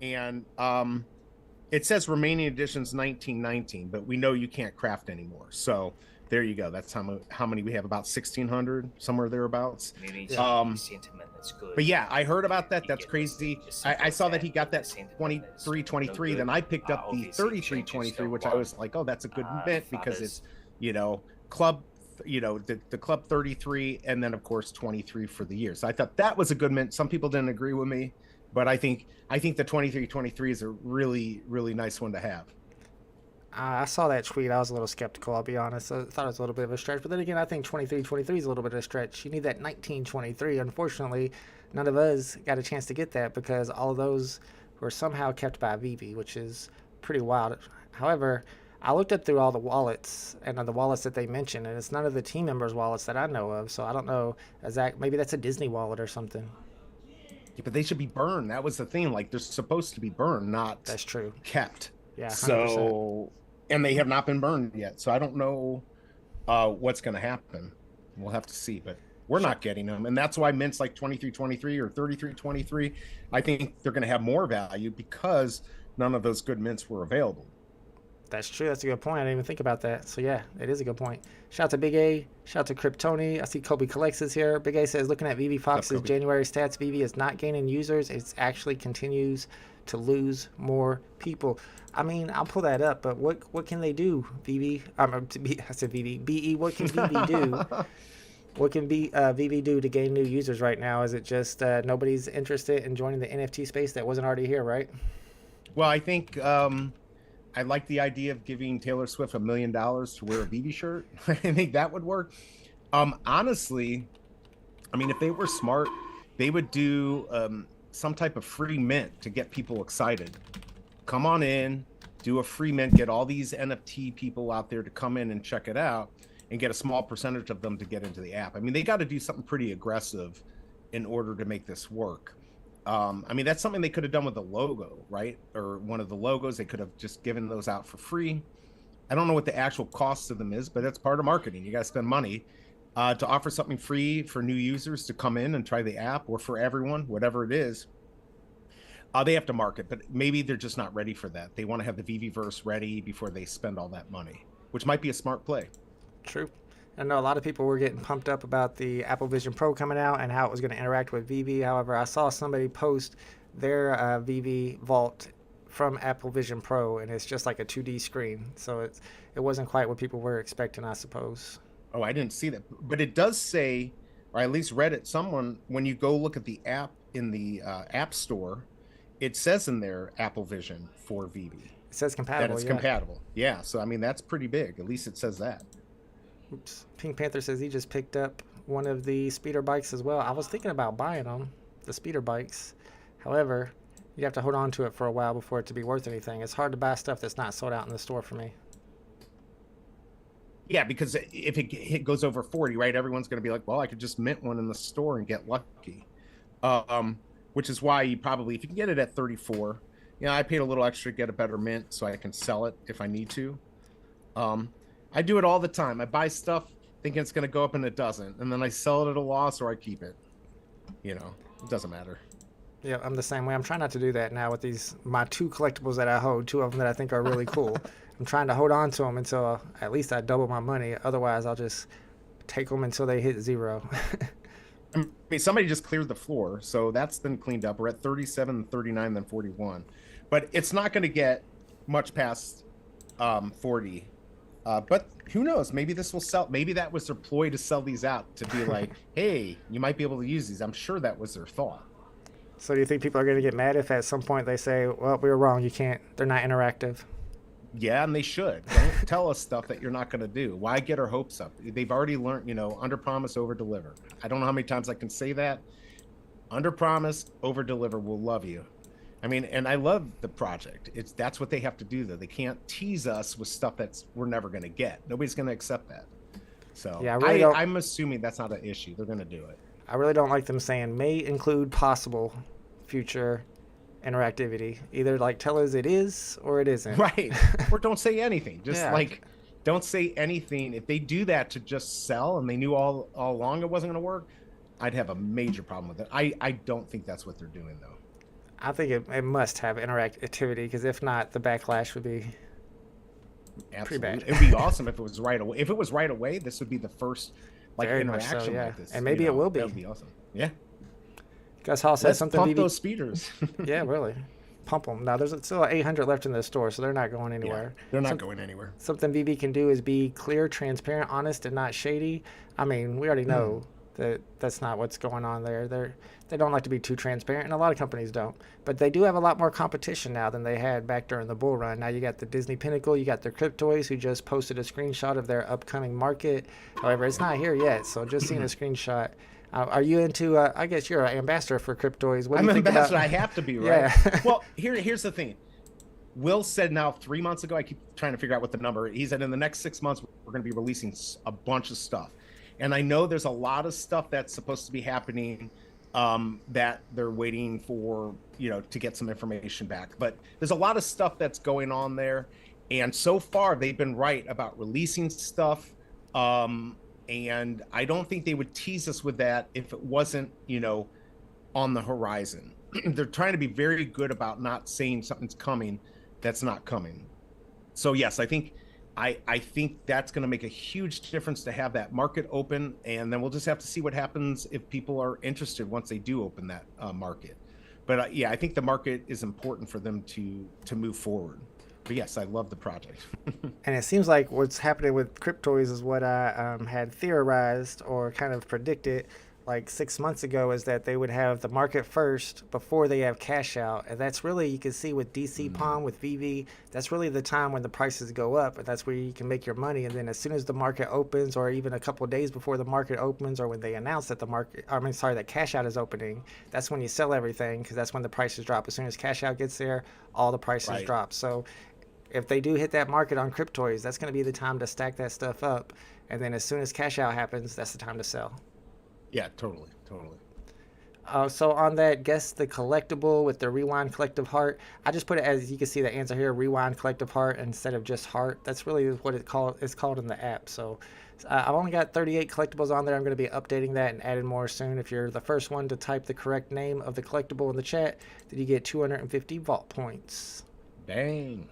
and it says remaining editions 1919, but we know you can't craft anymore. So there you go. That's how many we have. About 1,600, somewhere thereabouts. Maybe sentiment that's good. But yeah, I heard about that. That's crazy. I saw that he got that 2323. Then I picked up the 3323, which I was like, oh, that's a good mint because it's, club, the club 33, and then of course 23 for the year. So I thought that was a good mint. Some people didn't agree with me, but I think the 2323 is a really, really nice one to have. I saw that tweet. I was a little skeptical, I'll be honest. I thought it was a little bit of a stretch. But then again, I think 2323 is a little bit of a stretch. You need that 1923. Unfortunately, none of us got a chance to get that because all of those were somehow kept by VeVe, which is pretty wild. However, I looked up through all the wallets and the wallets that they mentioned, and it's none of the team members' wallets that I know of. So I don't know. Maybe that's a Disney wallet or something. Yeah, but they should be burned. That was the thing. Like, they're supposed to be burned, not that's true. Kept. Yeah, 100%. So, and they have not been burned yet. So I don't know what's going to happen. We'll have to see. But we're not getting them, and that's why mints like 2323 or 3323, I think they're going to have more value because none of those good mints were available. That's true. That's a good point. I didn't even think about that. So yeah, it is a good point. Shout out to Big A. Shout out to Kryptoni. I see Kobe Collects is here. Big A says, looking at VeVe Fox's January stats, VeVe is not gaining users. It actually continues to lose more people. I mean, I'll pull that up, but what can they do, VeVe? I said VeVe. BE, what can VeVe do? What can VeVe do to gain new users right now? Is it just nobody's interested in joining the NFT space that wasn't already here, right? Well, I think I like the idea of giving Taylor Swift $1 million to wear a VeVe shirt. I think that would work. Honestly, I mean, if they were smart, they would do some type of free mint to get people excited. Come on in, do a free mint, get all these NFT people out there to come in and check it out, and get a small percentage of them to get into the app. I mean, they got to do something pretty aggressive in order to make this work. I mean, that's something they could have done with the logo, right? Or one of the logos. They could have just given those out for free. I don't know what the actual cost of them is, but that's part of marketing. You got to spend money to offer something free for new users to come in and try the app, or for everyone, whatever it is. They have to market, but maybe they're just not ready for that. They want to have the VeVeverse ready before they spend all that money, which might be a smart play. True. I know a lot of people were getting pumped up about the Apple Vision Pro coming out and how it was going to interact with VeVe. However, I saw somebody post their VeVe Vault from Apple Vision Pro, and it's just like a 2D screen. So it wasn't quite what people were expecting, I suppose. Oh, I didn't see that. But it does say, or I at least read it, someone, when you go look at the app in the App Store, it says in there Apple Vision for VeVe. It says compatible. That it's compatible. Yeah. So, I mean, that's pretty big. At least it says that. Oops. Pink Panther says he just picked up one of the speeder bikes as well. I was thinking about buying them, the speeder bikes. However, you have to hold on to it for a while before it to be worth anything. It's hard to buy stuff that's not sold out in the store for me. Yeah, because if it goes over 40, right, everyone's going to be like, well, I could just mint one in the store and get lucky. Which is why you probably, if you can get it at 34, I paid a little extra to get a better mint so I can sell it if I need to. I do it all the time. I buy stuff thinking it's going to go up and it doesn't. And then I sell it at a loss or I keep it. It doesn't matter. Yeah, I'm the same way. I'm trying not to do that now with my 2 collectibles that I hold, 2 of them that I think are really cool. I'm trying to hold on to them until at least I double my money. Otherwise, I'll just take them until they hit 0. I mean, somebody just cleared the floor, so that's been cleaned up. We're at 37, 39, then 41. But it's not going to get much past 40. But who knows? Maybe this will sell. Maybe that was their ploy to sell these out, to be like, hey, you might be able to use these. I'm sure that was their thought. So do you think people are going to get mad if at some point they say, well, we were wrong, you can't, they're not interactive? Yeah, and they should. Don't tell us stuff that you're not going to do. Why get our hopes up? They've already learned, under promise, over deliver. I don't know how many times I can say that. Under promise, over deliver. We'll love you. I mean, and I love the project. That's what they have to do, though. They can't tease us with stuff we're never going to get. Nobody's going to accept that. So yeah, I'm assuming that's not an issue. They're going to do it. I really don't like them saying may include possible future interactivity. Either tell us it is or it isn't. Right. Or don't say anything. Just don't say anything. If they do that to just sell and they knew all along it wasn't going to work, I'd have a major problem with it. I don't think that's what they're doing, though. I think it must have interactivity, because if not, the backlash would be pretty bad. It would be awesome if it was right away. If it was right away, this would be the first interaction yeah. like this. And maybe it will be. That would be awesome. Yeah. Gus Hall says something. Pump those speeders. Yeah, really. Pump them. Now, there's still 800 left in the store, so they're not going anywhere. Yeah, they're not going anywhere. Something VeVe can do is be clear, transparent, honest, and not shady. I mean, we already know that's not what's going on there. They don't like to be too transparent, and a lot of companies don't. But they do have a lot more competition now than they had back during the bull run. Now you got the Disney Pinnacle, you got their Cryptoys, who just posted a screenshot of their upcoming market. However, it's not here yet, so just seeing a screenshot. Are you into, I guess you're an ambassador for Cryptoys. What do you think an ambassador, I have to be, right? Yeah. Well, here's the thing. Will said now 3 months ago, I keep trying to figure out what the number, he said in the next 6 months, we're going to be releasing a bunch of stuff. And I know there's a lot of stuff that's supposed to be happening that they're waiting for, to get some information back. But there's a lot of stuff that's going on there. And so far, they've been right about releasing stuff. And I don't think they would tease us with that if it wasn't, on the horizon. They're trying to be very good about not saying something's coming that's not coming. So yes, I think that's going to make a huge difference to have that market open, and then we'll just have to see what happens if people are interested once they do open that market. But yeah, I think the market is important for them to move forward. But yes, I love the project. And it seems like what's happening with Cryptoys is what I had theorized or kind of predicted like 6 months ago, is that they would have the market first before they have cash out. And that's really, you can see with DC Palm, with VeVe, that's really the time when the prices go up, and that's where you can make your money. And then as soon as the market opens, or even a couple of days before the market opens, or when they announce that that cash out is opening, that's when you sell everything, because that's when the prices drop. As soon as cash out gets there, all the prices drop. So if they do hit that market on Cryptoys, that's going to be the time to stack that stuff up. And then as soon as cash out happens, that's the time to sell. Yeah, totally. So on that, guess the collectible with the Rewind Collective Heart. I just put it, as you can see the answer here, Rewind Collective Heart instead of just Heart. That's really what it's called in the app. So I've only got 38 collectibles on there. I'm going to be updating that and adding more soon. If you're the first one to type the correct name of the collectible in the chat, then you get 250 vault points. Dang.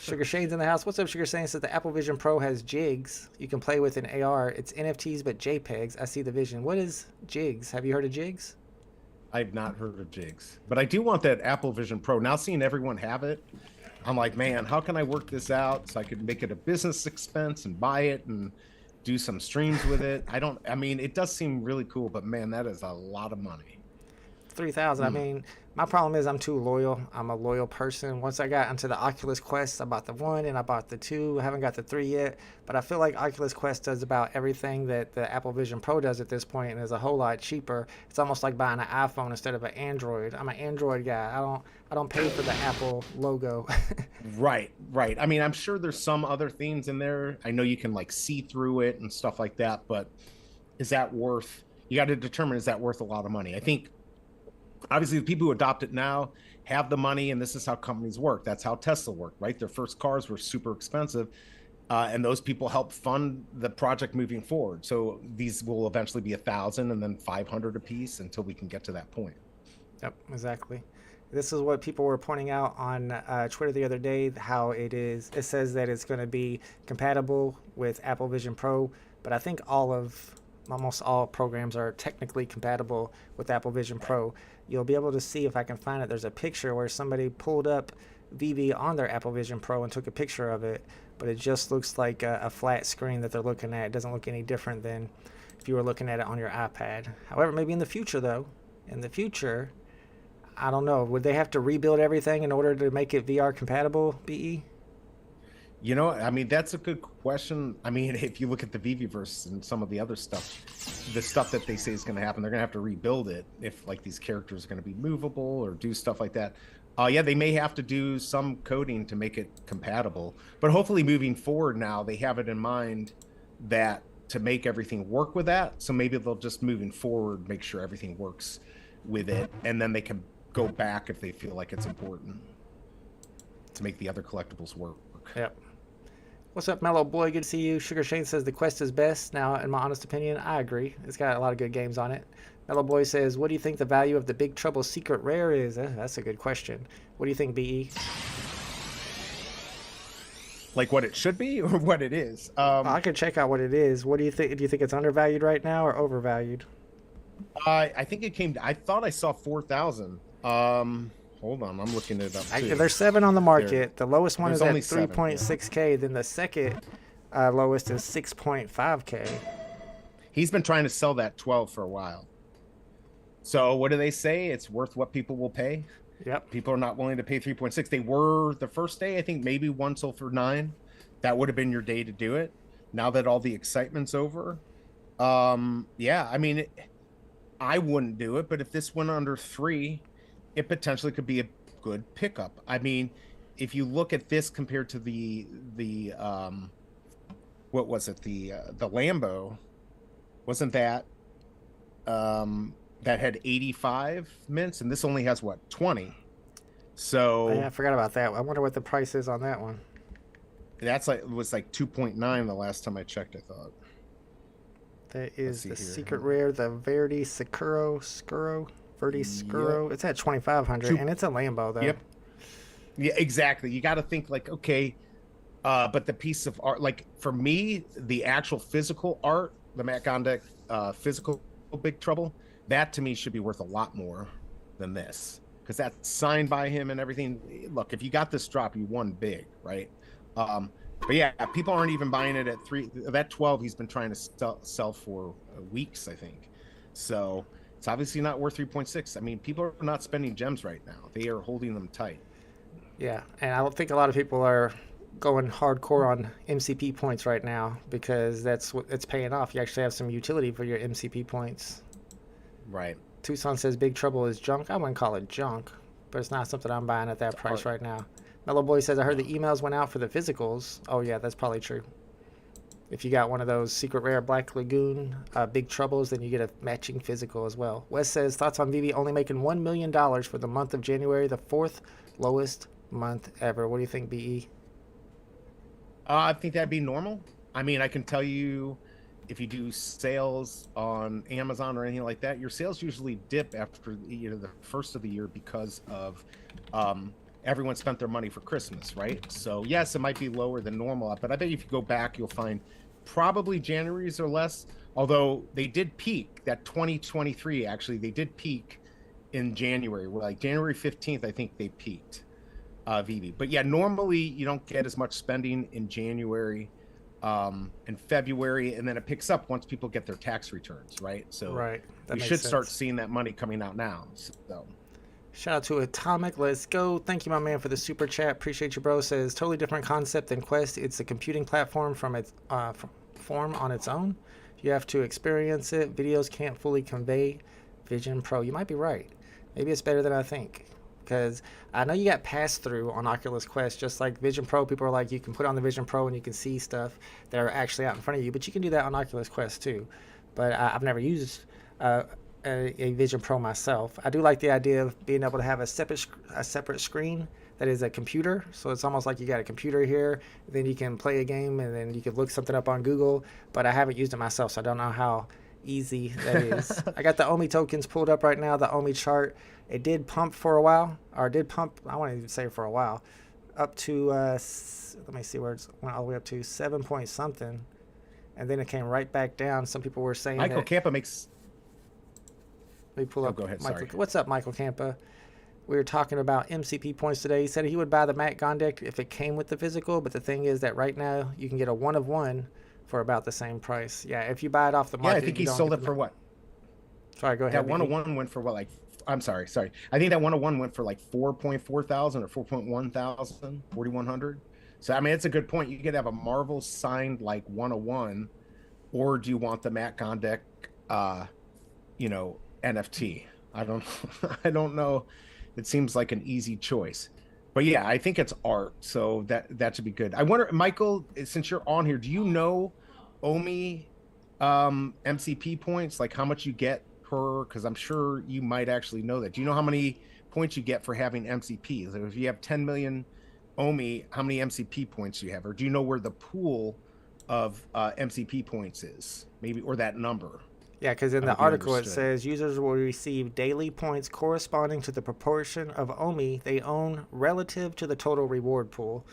Sugar Shane's in the house. What's up, Sugar Shane? Says the Apple Vision Pro has jigs you can play with in AR. It's NFTs but JPEGs. I see the vision. What is jigs? Have you heard of jigs? I've not heard of jigs, but I do want that Apple Vision Pro. Now seeing everyone have it, I'm like, man, how can I work this out so I could make it a business expense and buy it and do some streams with it? I mean, it does seem really cool, but man, that is a lot of money. 3,000. I mean, my problem is I'm too loyal. I'm a loyal person. Once I got into the Oculus Quest, I bought the 1 and I bought the 2. I haven't got the 3 yet, but I feel like Oculus Quest does about everything that the Apple Vision Pro does at this point, and is a whole lot cheaper. It's almost like buying an iPhone instead of an Android. I'm an Android guy. I don't pay for the Apple logo. Right. I mean, I'm sure there's some other things in there. I know you can like see through it and stuff like that, but is that worth? You got to determine, is that worth a lot of money? I think obviously the people who adopt it now have the money, and this is how companies work. That's how Tesla worked, right? Their first cars were super expensive, and those people help fund the project moving forward. So these will eventually be 1,000 and then 500 a piece until we can get to that point. Yep, exactly. This is what people were pointing out on Twitter the other day, how it says that it's going to be compatible with Apple Vision Pro, but I think almost all programs are technically compatible with Apple Vision Pro. You'll be able to see, if I can find it, there's a picture where somebody pulled up VeVe on their Apple Vision Pro and took a picture of it, but it just looks like a flat screen that they're looking at. It doesn't look any different than if you were looking at it on your iPad. However, maybe in the future, I don't know. Would they have to rebuild everything in order to make it VR compatible, BE? You know, I mean, that's a good question. I mean, if you look at the VeVeverse and some of the other stuff, the stuff that they say is going to happen, they're going to have to rebuild it if like these characters are going to be movable or do stuff like that. Yeah, they may have to do some coding to make it compatible, but hopefully moving forward now, they have it in mind that to make everything work with that. So maybe they'll just moving forward, make sure everything works with it. And then they can go back if they feel like it's important to make the other collectibles work. Yep. What's up, Mellow Boy? Good to see you. Sugar Shane says the Quest is best. Now, in my honest opinion, I agree. It's got a lot of good games on it. Mellow Boy says, what do you think the value of the Big Trouble Secret Rare is? That's a good question. What do you think, BE? Like what it should be or what it is? I can check out what it is. What do you think? Do you think it's undervalued right now or overvalued? I think it came. I thought I saw 4,000. Hold on, I'm looking it up too. There's 7 on the market. The lowest one is at only 7, 3.6K. Then the second lowest is 6.5K. He's been trying to sell that 12 for a while. So what do they say? It's worth what people will pay. Yep. People are not willing to pay 3.6. They were the first day, I think maybe one sold for 9. That would have been your day to do it. Now that all the excitement's over, yeah, I mean, I wouldn't do it, but if this went under 3, it potentially could be a good pickup. I mean, if you look at this compared to the what was it? The Lambo, wasn't that that had 85 mints, and this only has what, 20? So oh, yeah, I forgot about that. I wonder what the price is on that one. That's like, it was like 2.9 the last time I checked, I thought. That is the secret rare, the Verdi Scuro. Verdi Scuro. Yep. It's at 2,500, and it's a Lambo though. Yep. Yeah, exactly. You got to think like, okay, but the piece of art, like for me, the actual physical art, the Matt Gondek physical Big Trouble, that to me should be worth a lot more than this because that's signed by him and everything. Look, if you got this drop, you won big, right? But yeah, people aren't even buying it at 3. That 12 he's been trying to sell for weeks, I think. So it's obviously not worth 3.6. I mean, people are not spending gems right now. They are holding them tight. Yeah, and I don't think a lot of people are going hardcore on MCP points right now because that's what it's paying off. You actually have some utility for your MCP points. Right. Tucson says Big Trouble is junk. I wouldn't call it junk, but it's not something I'm buying at that price right now. Mellow Boy says, I heard the emails went out for the physicals. Oh, yeah, that's probably true. If you got one of those secret rare Black Lagoon Big Troubles, then you get a matching physical as well. Wes says, thoughts on VeVe only making $1 million for the month of January, the 4th lowest month ever. What do you think, BE? I think that'd be normal. I mean, I can tell you if you do sales on Amazon or anything like that, your sales usually dip after the first of the year because of everyone spent their money for Christmas, right? So yes, it might be lower than normal, but I bet if you go back, you'll find probably January's or less, although they did peak. That 2023, actually, they did peak in January. Like January 15th, I think they peaked. VeVe. But yeah, normally you don't get as much spending in January and February, and then it picks up once people get their tax returns, right? So right. We should start seeing that money coming out now. So shout out to Atomic. Let's go. Thank you, my man, for the super chat. Appreciate you, bro. Says totally different concept than Quest. It's a computing platform from its form on its own. You have to experience it. Videos can't fully convey Vision Pro. You might be right. Maybe it's better than I think. Because I know you got pass-through on Oculus Quest, just like Vision Pro. People are like, you can put on the Vision Pro and you can see stuff that are actually out in front of you, but you can do that on Oculus Quest too. But I've never used a Vision Pro myself. I do like the idea of being able to have a separate screen that is a computer. So it's almost like you got a computer here, then you can play a game, and then you can look something up on Google. But I haven't used it myself, so I don't know how easy that is. I got the OMI tokens pulled up right now, the OMI chart. It did pump for a while, or did pump, I won't even say for a while, up to, let me see where it went all the way up to 7 point something. And then it came right back down. Some people were saying Michael Campa makes... Let me pull up. Go ahead, Michael. sorry. What's up, Michael Campa? We were talking about MCP points today. He said he would buy the Matt Gondek if it came with the physical, but the thing is that right now you can get a 1 of 1 for about the same price. Yeah, if you buy it off the market. Yeah, I think he sold it for what? Sorry, go ahead. That 101 went for what, like, I'm sorry. I think that 101 went for like 4.4 thousand or 4.1 thousand, 4,100. So, I mean, it's a good point. You could have a Marvel signed like 101, or do you want the Matt Gondek, NFT? I don't know. It seems like an easy choice. But yeah, I think it's art, so that should be good. I wonder, Michael, since you're on here, do you know OMI MCP points, like how much you get per? Because I'm sure you might actually know that. Do you know how many points you get for having MCP? So if you have 10 million OMI, how many MCP points do you have? Or do you know where the pool of MCP points is? Maybe, or that number? Yeah, because in the article it says users will receive daily points corresponding to the proportion of OMI they own relative to the total reward pool.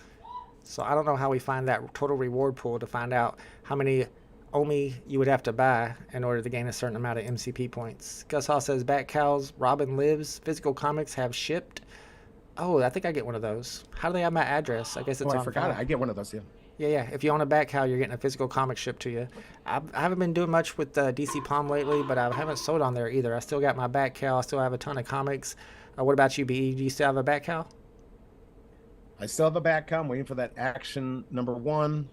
So I don't know how we find that total reward pool to find out how many OMI you would have to buy in order to gain a certain amount of MCP points. Gus Hall says, Bat Cows, Robin Lives, physical comics have shipped. Oh, I think I get one of those. How do they have my address? I guess it's on I forgot it. I get one of those, yeah. Yeah. If you own a Bat Cow, you're getting a physical comic shipped to you. I haven't been doing much with DC Palm lately, but I haven't sold on there either. I still got my Bat Cow. I still have a ton of comics. What about you, BE? Do you still have a Bat Cow? I still have a Bat Cow. I'm waiting for that action #1.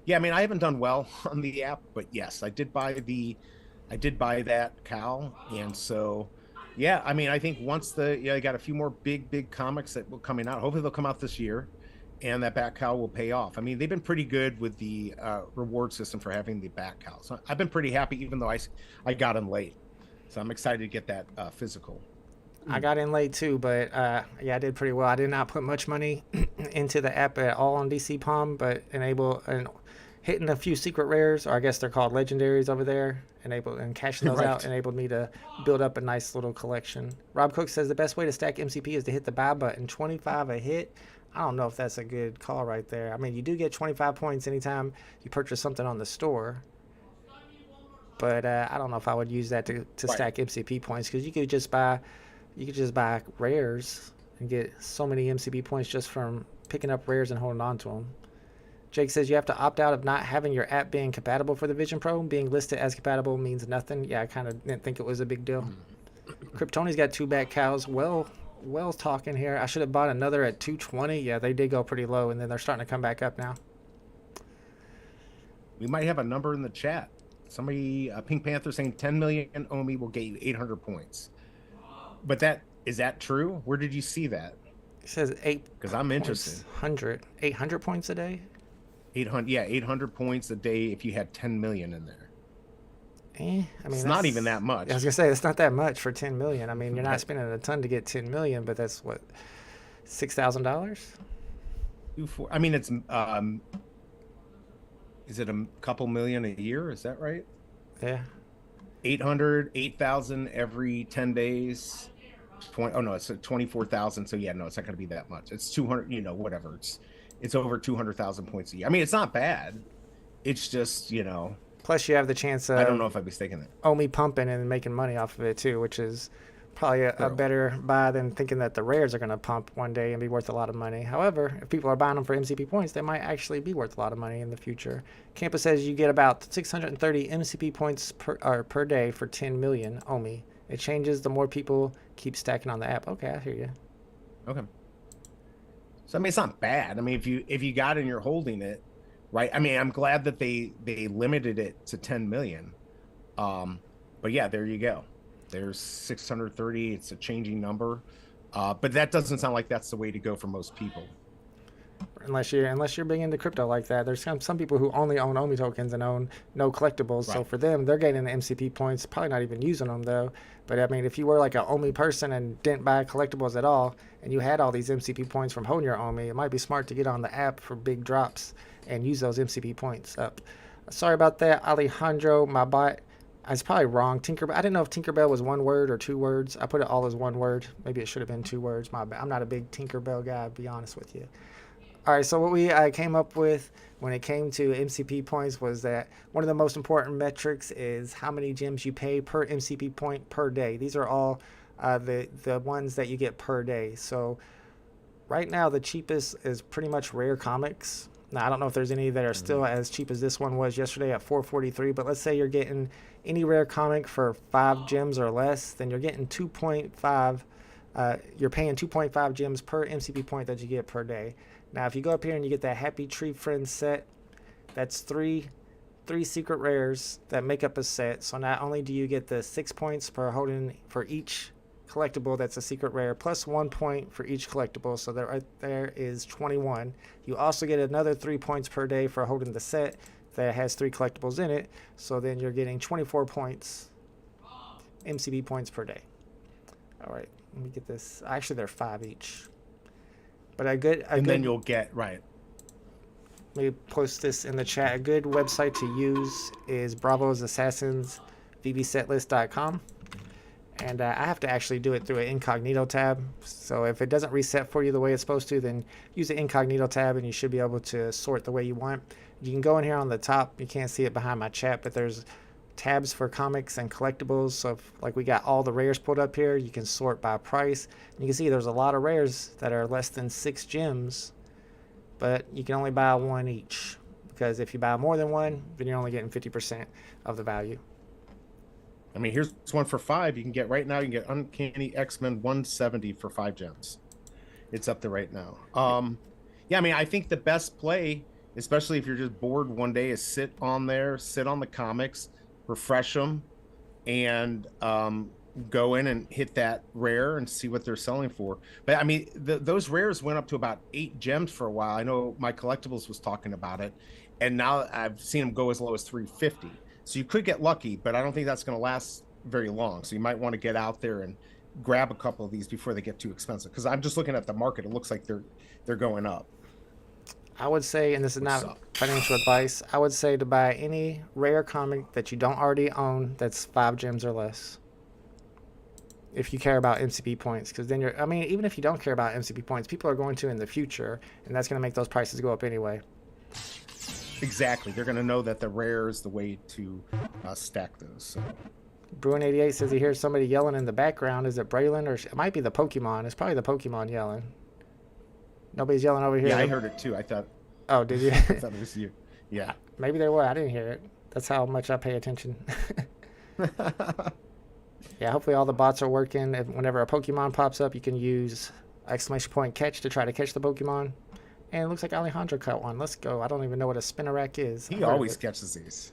Yeah, I mean, I haven't done well on the app, but yes, I did buy that cow, and so yeah, I mean, I think once I got a few more big comics that will coming out. Hopefully they'll come out this year, and that Bat Cow will pay off. I mean, they've been pretty good with the reward system for having the Bat Cow. So I've been pretty happy, even though I got in late. So I'm excited to get that physical. I got in late too, but yeah, I did pretty well. I did not put much money into the app at all on DC Palm, but hitting a few secret rares, or I guess they're called legendaries over there, and cashing those Right. out enabled me to build up a nice little collection. Rob Cook says the best way to stack MCP is to hit the buy button, 25 a hit. I don't know if that's a good call right there. I mean, you do get 25 points anytime you purchase something on the store, but I don't know if I would use that to stack MCP points, because you could just buy rares and get so many MCP points just from picking up rares and holding on to them. Jake says you have to opt out of not having your app being compatible for the Vision Pro. Being listed as compatible means nothing. Yeah, I kind of didn't think it was a big deal. Kryptoni's got 2 back cows. Well's talking here. I should have bought another at 220. Yeah, they did go pretty low, and then they're starting to come back up now. We might have a number in the chat. Somebody, Pink Panther, saying 10 million Omi will get you 800 points. But is that true? Where did you see that? It says 8. Because I'm interested. 800 points a day. 800, yeah, 800 points a day if you had 10 million in there. I mean, it's not even that much. I was gonna say it's not that much for 10 million. I mean, you're not spending a ton to get 10 million, but that's what, $6,000. I mean, it's is it a couple million a year? Is that right? Yeah. 8,000 every 10 days. It's 24,000. So yeah, no, it's not going to be that much. It's 200. Whatever. It's over 200,000 points a year. I mean, it's not bad. It's just Plus, you have the chance of, I don't know if I'd be sticking it. Omi pumping and making money off of it too, which is probably a better buy than thinking that the rares are going to pump one day and be worth a lot of money. However, if people are buying them for MCP points, they might actually be worth a lot of money in the future. Campus says you get about 630 MCP points per day for 10 million Omi. It changes the more people keep stacking on the app. Okay, I hear you. Okay. So I mean, it's not bad. I mean, if you got it and you're holding it, right? I mean, I'm glad that they limited it to 10 million. But yeah, there you go. There's 630. It's a changing number, but that doesn't sound like that's the way to go for most people. Unless you're big into crypto like that. There's some people who only own Omi tokens and own no collectibles. Right. So for them, they're getting the MCP points, probably not even using them though. But I mean, if you were like an Omi person and didn't buy collectibles at all, and you had all these MCP points from holding your Omi, it might be smart to get on the app for big drops and use those MCP points up. Sorry about that, Alejandro. My bot, I was probably wrong. Tinkerbell. I didn't know if Tinkerbell was one word or 2 words. I put it all as 1 word. Maybe it should have been 2 words. My bad. I'm not a big Tinkerbell guy, to be honest with you. All right, so what we came up with when it came to MCP points was that one of the most important metrics is how many gems you pay per MCP point per day. These are all the ones that you get per day. So right now the cheapest is pretty much rare comics. Now I don't know if there's any that are still as cheap as this one was yesterday at $4.43, but let's say you're getting any rare comic for 5 gems or less, then you're getting 2.5. You're paying 2.5 gems per MCP point that you get per day. Now, if you go up here and you get that Happy Tree Friends set, that's three secret rares that make up a set. So not only do you get the 6 points per holding for each collectible that's a secret rare, plus 1 point for each collectible. So that right there is 21. You also get another 3 points per day for holding the set that has 3 collectibles in it. So then you're getting 24 points, MCP points per day. All right, let me get this. Actually, they're 5 each. But then you'll get, right. Let me post this in the chat. A good website to use is Bravo's Assassins, VeVeSetlist.com. And I have to actually do it through an incognito tab. So if it doesn't reset for you the way it's supposed to, then use the incognito tab and you should be able to sort the way you want. You can go in here on the top. You can't see it behind my chat, but there's tabs for comics and collectibles. So if, like, we got all the rares pulled up here, you can sort by price. And you can see there's a lot of rares that are less than 6 gems, but you can only buy 1 each, because if you buy more than 1, then you're only getting 50% of the value. I mean, here's one for 5. You can get right now. You can get Uncanny X-Men 170 for 5 gems. It's up there right now. Yeah, I mean, I think the best play, especially if you're just bored one day, is sit on the comics, refresh them, and go in and hit that rare and see what they're selling for. But I mean, those rares went up to about 8 gems for a while. I know my collectibles was talking about it, and now I've seen them go as low as 350. So you could get lucky, but I don't think that's going to last very long. So you might want to get out there and grab a couple of these before they get too expensive. Because I'm just looking at the market; it looks like they're going up. I would say, and this is What's not up? financial advice, I would say to buy any rare comic that you don't already own that's 5 gems or less. If you care about MCP points, because then I mean, even if you don't care about MCP points, people are going to in the future, and that's going to make those prices go up anyway. Exactly. They're going to know that the rare is the way to stack those. So. Bruin88 says he hears somebody yelling in the background. Is it Braylon or it might be the Pokemon? It's probably the Pokemon yelling. Nobody's yelling over here. Yeah, I heard it too. I thought. Oh, did you? I thought it was you. Yeah. Maybe there were. I didn't hear it. That's how much I pay attention. Yeah, hopefully all the bots are working. Whenever a Pokemon pops up, you can use !catch to try to catch the Pokemon. And it looks like Alejandro caught one. Let's go. I don't even know what a Spinnerack is. He always catches these.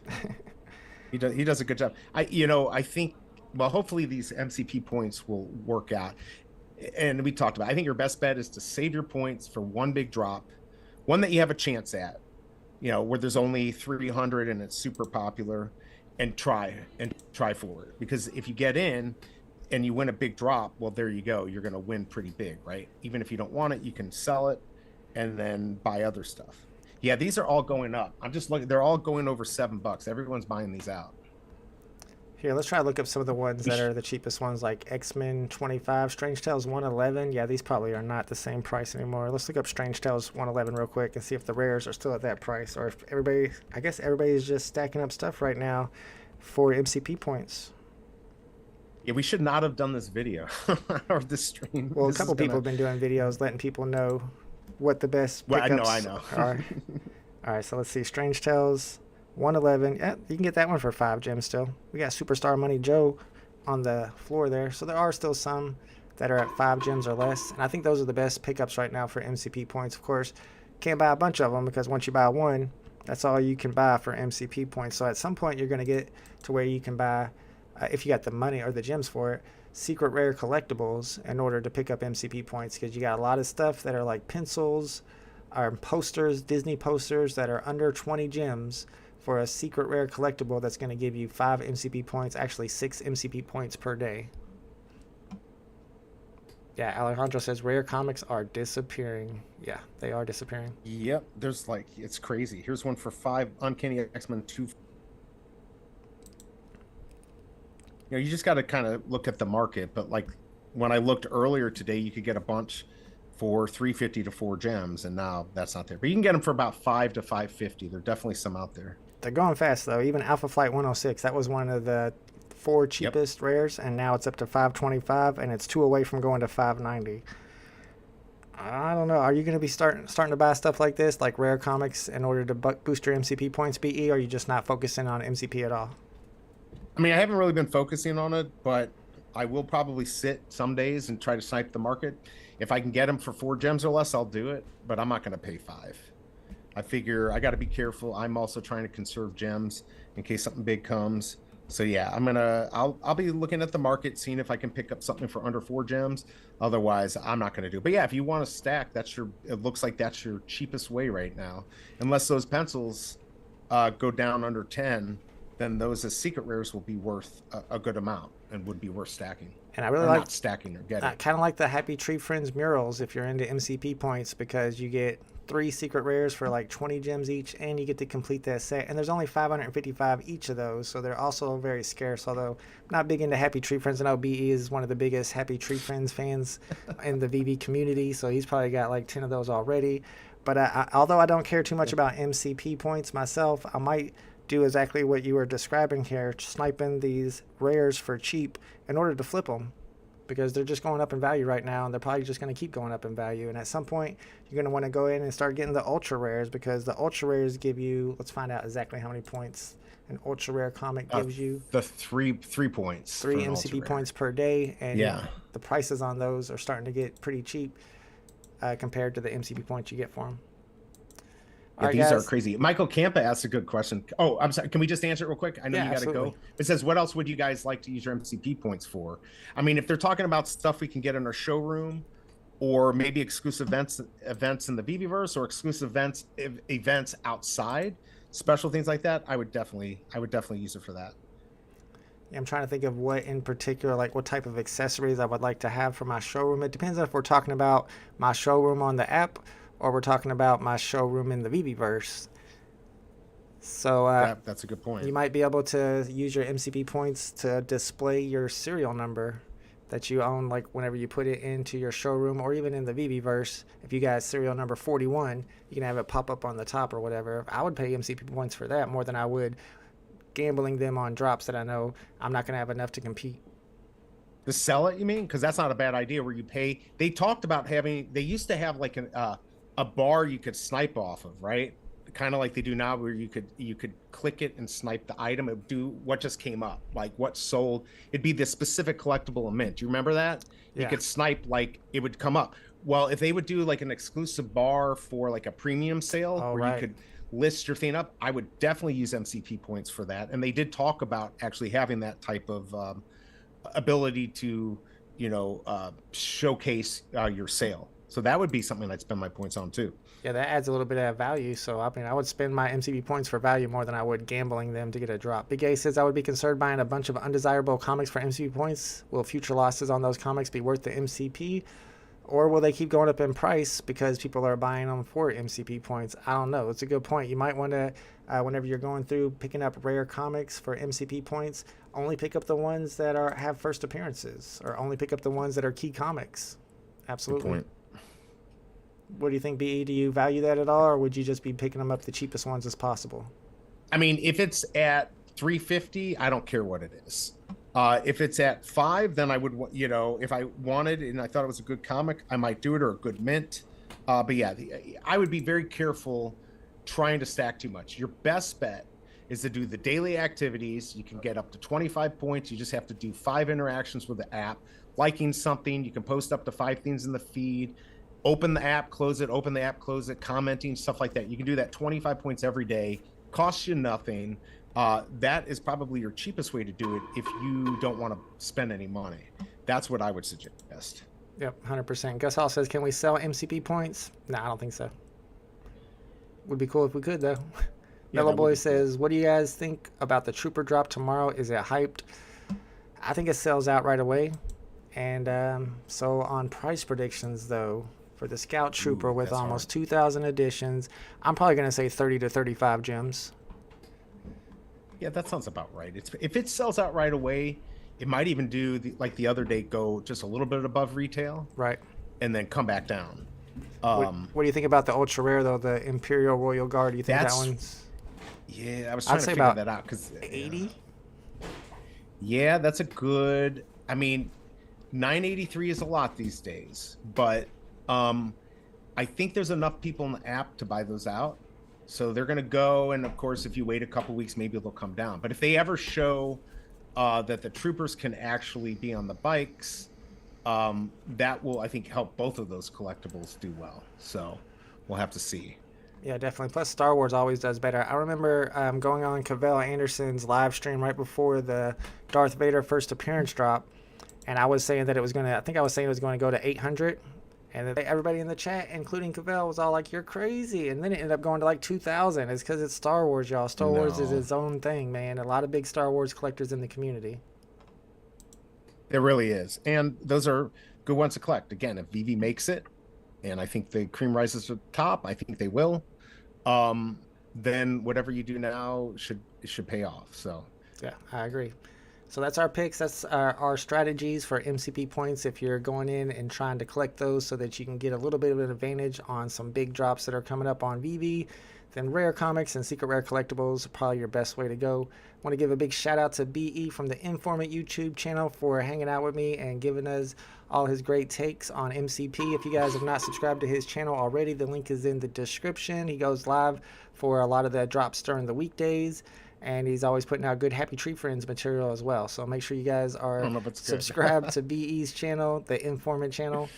He does a good job. I think, well, hopefully these MCP points will work out. And we talked about, I think your best bet is to save your points for one big drop, one that you have a chance at, where there's only 300 and it's super popular, and try for it. Because if you get in and you win a big drop, well, there you go. You're going to win pretty big, right? Even if you don't want it, you can sell it and then buy other stuff. Yeah, these are all going up. I'm just looking. They're all going over $7. Everyone's buying these out. Here, let's try to look up some of the ones that are the cheapest ones, like X-Men 25, Strange Tales 111. Yeah, these probably are not the same price anymore. Let's look up Strange Tales 111 real quick and see if the rares are still at that price, or if I guess everybody's just stacking up stuff right now for MCP points. Yeah, we should not have done this video or this stream. Well, a couple people have been doing videos letting people know what the best Well, pickups I know. are. All right, so let's see. Strange Tales 111. Yeah, you can get that one for 5 gems still. We got Superstar Money Joe on the floor there. So there are still some that are at 5 gems or less. And I think those are the best pickups right now for MCP points. Of course, can't buy a bunch of them because once you buy one, that's all you can buy for MCP points. So at some point, you're going to get to where you can buy, if you got the money or the gems for it, secret rare collectibles in order to pick up MCP points, because you got a lot of stuff that are like pencils or posters, Disney posters that are under 20 gems for a secret rare collectible that's going to give you 5 MCP points, actually 6 MCP points per day. Yeah, Alejandro says rare comics are disappearing. Yeah, they are disappearing. Yep, there's it's crazy. Here's one for 5 Uncanny X-Men 2. You just got to kind of look at the market. But like when I looked earlier today, you could get a bunch for 350 to 4 gems, and now that's not there. But you can get them for about 5 to 550. There are definitely some out there. They're going fast though. Even Alpha Flight 106, that was one of the 4 cheapest rares, and now it's up to 525, and it's 2 away from going to 590. I don't know. Are you going to be starting to buy stuff like this, like rare comics, in order to boost your MCP points, BE, or are you just not focusing on MCP at all? I mean, I haven't really been focusing on it, but I will probably sit some days and try to snipe the market. If I can get them for 4 gems or less, I'll do it, but I'm not going to pay 5. I figure I got to be careful. I'm also trying to conserve gems in case something big comes. So yeah, I'll be looking at the market, seeing if I can pick up something for under 4 gems. Otherwise, I'm not going to do it. But yeah, if you want to stack, it looks like that's your cheapest way right now. Unless those pencils go down under 10, then those as secret rares will be worth a good amount and would be worth stacking. And I really like not stacking or getting. I kind of like the Happy Tree Friends murals if you're into MCP points, because you get 3 secret rares for like 20 gems each, and you get to complete that set. And there's only 555 each of those, so they're also very scarce. Although I'm not big into Happy Tree Friends, I know BE is one of the biggest Happy Tree Friends fans in the VeVe community, so he's probably got like 10 of those already. But although I don't care too much about MCP points myself, I might do exactly what you were describing here, sniping these rares for cheap in order to flip them, because they're just going up in value right now, and they're probably just going to keep going up in value. And at some point, you're going to want to go in and start getting the ultra rares, because the ultra rares give you, let's find out exactly how many points an ultra rare comic gives you. The 3 points. 3 MCP points per day, and yeah, the prices on those are starting to get pretty cheap compared to the MCP points you get for them. Yeah, these are crazy. Michael Campa asked a good question. Oh, I'm sorry. Can we just answer it real quick? I know you got to go. It says, what else would you guys like to use your MCP points for? I mean, if they're talking about stuff we can get in our showroom, or maybe exclusive events in the VeVeverse, or exclusive events outside, special things like that, I would definitely use it for that. Yeah, I'm trying to think of what in particular, like what type of accessories I would like to have for my showroom. It depends on if we're talking about my showroom on the app, or we're talking about my showroom in the VeVeverse. So That's a good point. you might be able to use your MCP points to display your serial number that you own, like whenever you put it into your showroom, or even in the VeVeverse. If you got serial number 41, you can have it pop up on the top or whatever. I would pay MCP points for that more than I would gambling them on drops that I know I'm not going to have enough to compete. To sell it, you mean? Because that's not a bad idea. Where you pay. They talked about having. They used to have like a bar you could snipe off of, right? Kind of like they do now, where you could click it and snipe the item. It would do what just came up, like what sold. It'd be the specific collectible mint. Do you remember that? Yeah. You could snipe, like it would come up. Well, if they would do like an exclusive bar for like a premium sale, where right. you could list your thing up, I would definitely use MCP points for that. And they did talk about actually having that type of ability to, showcase your sale. So that would be something I'd spend my points on too. Yeah, that adds a little bit of value. So, I mean, I would spend my MCP points for value more than I would gambling them to get a drop. Big A says, I would be concerned buying a bunch of undesirable comics for MCP points. Will future losses on those comics be worth the MCP? Or will they keep going up in price because people are buying them for MCP points? I don't know. It's a good point. You might want to, whenever you're going through picking up rare comics for MCP points, only pick up the ones that have first appearances, or only pick up the ones that are key comics. Absolutely. Good point. What do you think, BE? Do you value that at all, or would you just be picking them up the cheapest ones as possible? I mean, if it's at $3.50, I don't care what it is. If it's at $5, then I would, if I wanted and I thought it was a good comic, I might do it, or a good mint. But yeah, I would be very careful trying to stack too much. Your best bet is to do the daily activities. You can get up to 25 points. You just have to do 5 interactions with the app. Liking something, you can post up to 5 things in the feed. Open the app, close it, open the app, close it, commenting, stuff like that. You can do that 25 points every day. Costs you nothing. That is probably your cheapest way to do it if you don't want to spend any money. That's what I would suggest. Yep, 100%. Gus Hall says, can we sell MCP points? No, I don't think so. Would be cool if we could, though. Yeah, Mellow Boy says, what do you guys think about the Trooper drop tomorrow? Is it hyped? I think it sells out right away. And so on price predictions, though, for the Scout Trooper with almost 2,000 editions, I'm probably going to say 30 to 35 gems. Yeah, that sounds about right. If it sells out right away, it might even do like the other day, go just a little bit above retail, right, and then come back down. What do you think about the ultra rare though, the Imperial Royal Guard? Do you think that one's? Yeah, I was trying to figure that out because 80. Yeah, that's a good. I mean, 983 is a lot these days, but I think there's enough people in the app to buy those out. So they're going to go, and of course, if you wait a couple weeks, maybe they'll come down. But if they ever show that the troopers can actually be on the bikes, that will, I think, help both of those collectibles do well. So we'll have to see. Yeah, definitely. Plus, Star Wars always does better. I remember going on Cavell Anderson's live stream right before the Darth Vader first appearance drop, and I was saying that it was going to, I think I was saying it was going to go to 800. And then everybody in the chat, including Cavell, was all like, you're crazy. And then it ended up going to like 2,000. It's because it's Star Wars, y'all. Star Wars is its own thing, man. A lot of big Star Wars collectors in the community. It really is. And those are good ones to collect. Again, if VeVe makes it, and I think the cream rises to the top, I think they will, then whatever you do now should pay off. So yeah, I agree. So that's our picks. That's our strategies for MCP points if you're going in and trying to collect those so that you can get a little bit of an advantage on some big drops that are coming up on VeVe. Then rare comics and secret rare collectibles are probably your best way to go. I want to give a big shout out to BE from the Informant YouTube channel for hanging out with me and giving us all his great takes on MCP. If you guys have not subscribed to his channel already, the link is in the description. He goes live for a lot of the drops during the weekdays. And he's always putting out good Happy Tree Friends material as well. So make sure you guys are subscribed to BE's channel, the Informant channel.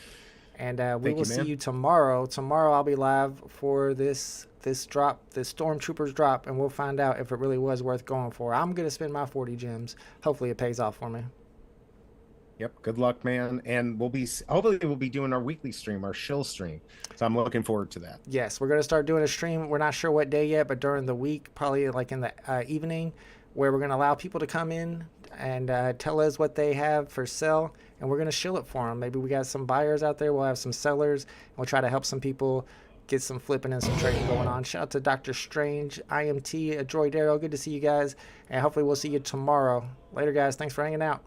And we will see you tomorrow. Tomorrow I'll be live for this drop, this Stormtroopers drop, and we'll find out if it really was worth going for. I'm going to spend my 40 gems. Hopefully it pays off for me. Yep. Good luck, man. And hopefully we'll be doing our weekly stream, our shill stream. So I'm looking forward to that. Yes, we're going to start doing a stream. We're not sure what day yet, but during the week, probably like in the evening, where we're going to allow people to come in and tell us what they have for sale, and we're going to shill it for them. Maybe we got some buyers out there. We'll have some sellers, and we'll try to help some people get some flipping and some trading going on. Shout out to Dr. Strange, IMT, Droid Arrow. Good to see you guys, and hopefully we'll see you tomorrow. Later, guys. Thanks for hanging out.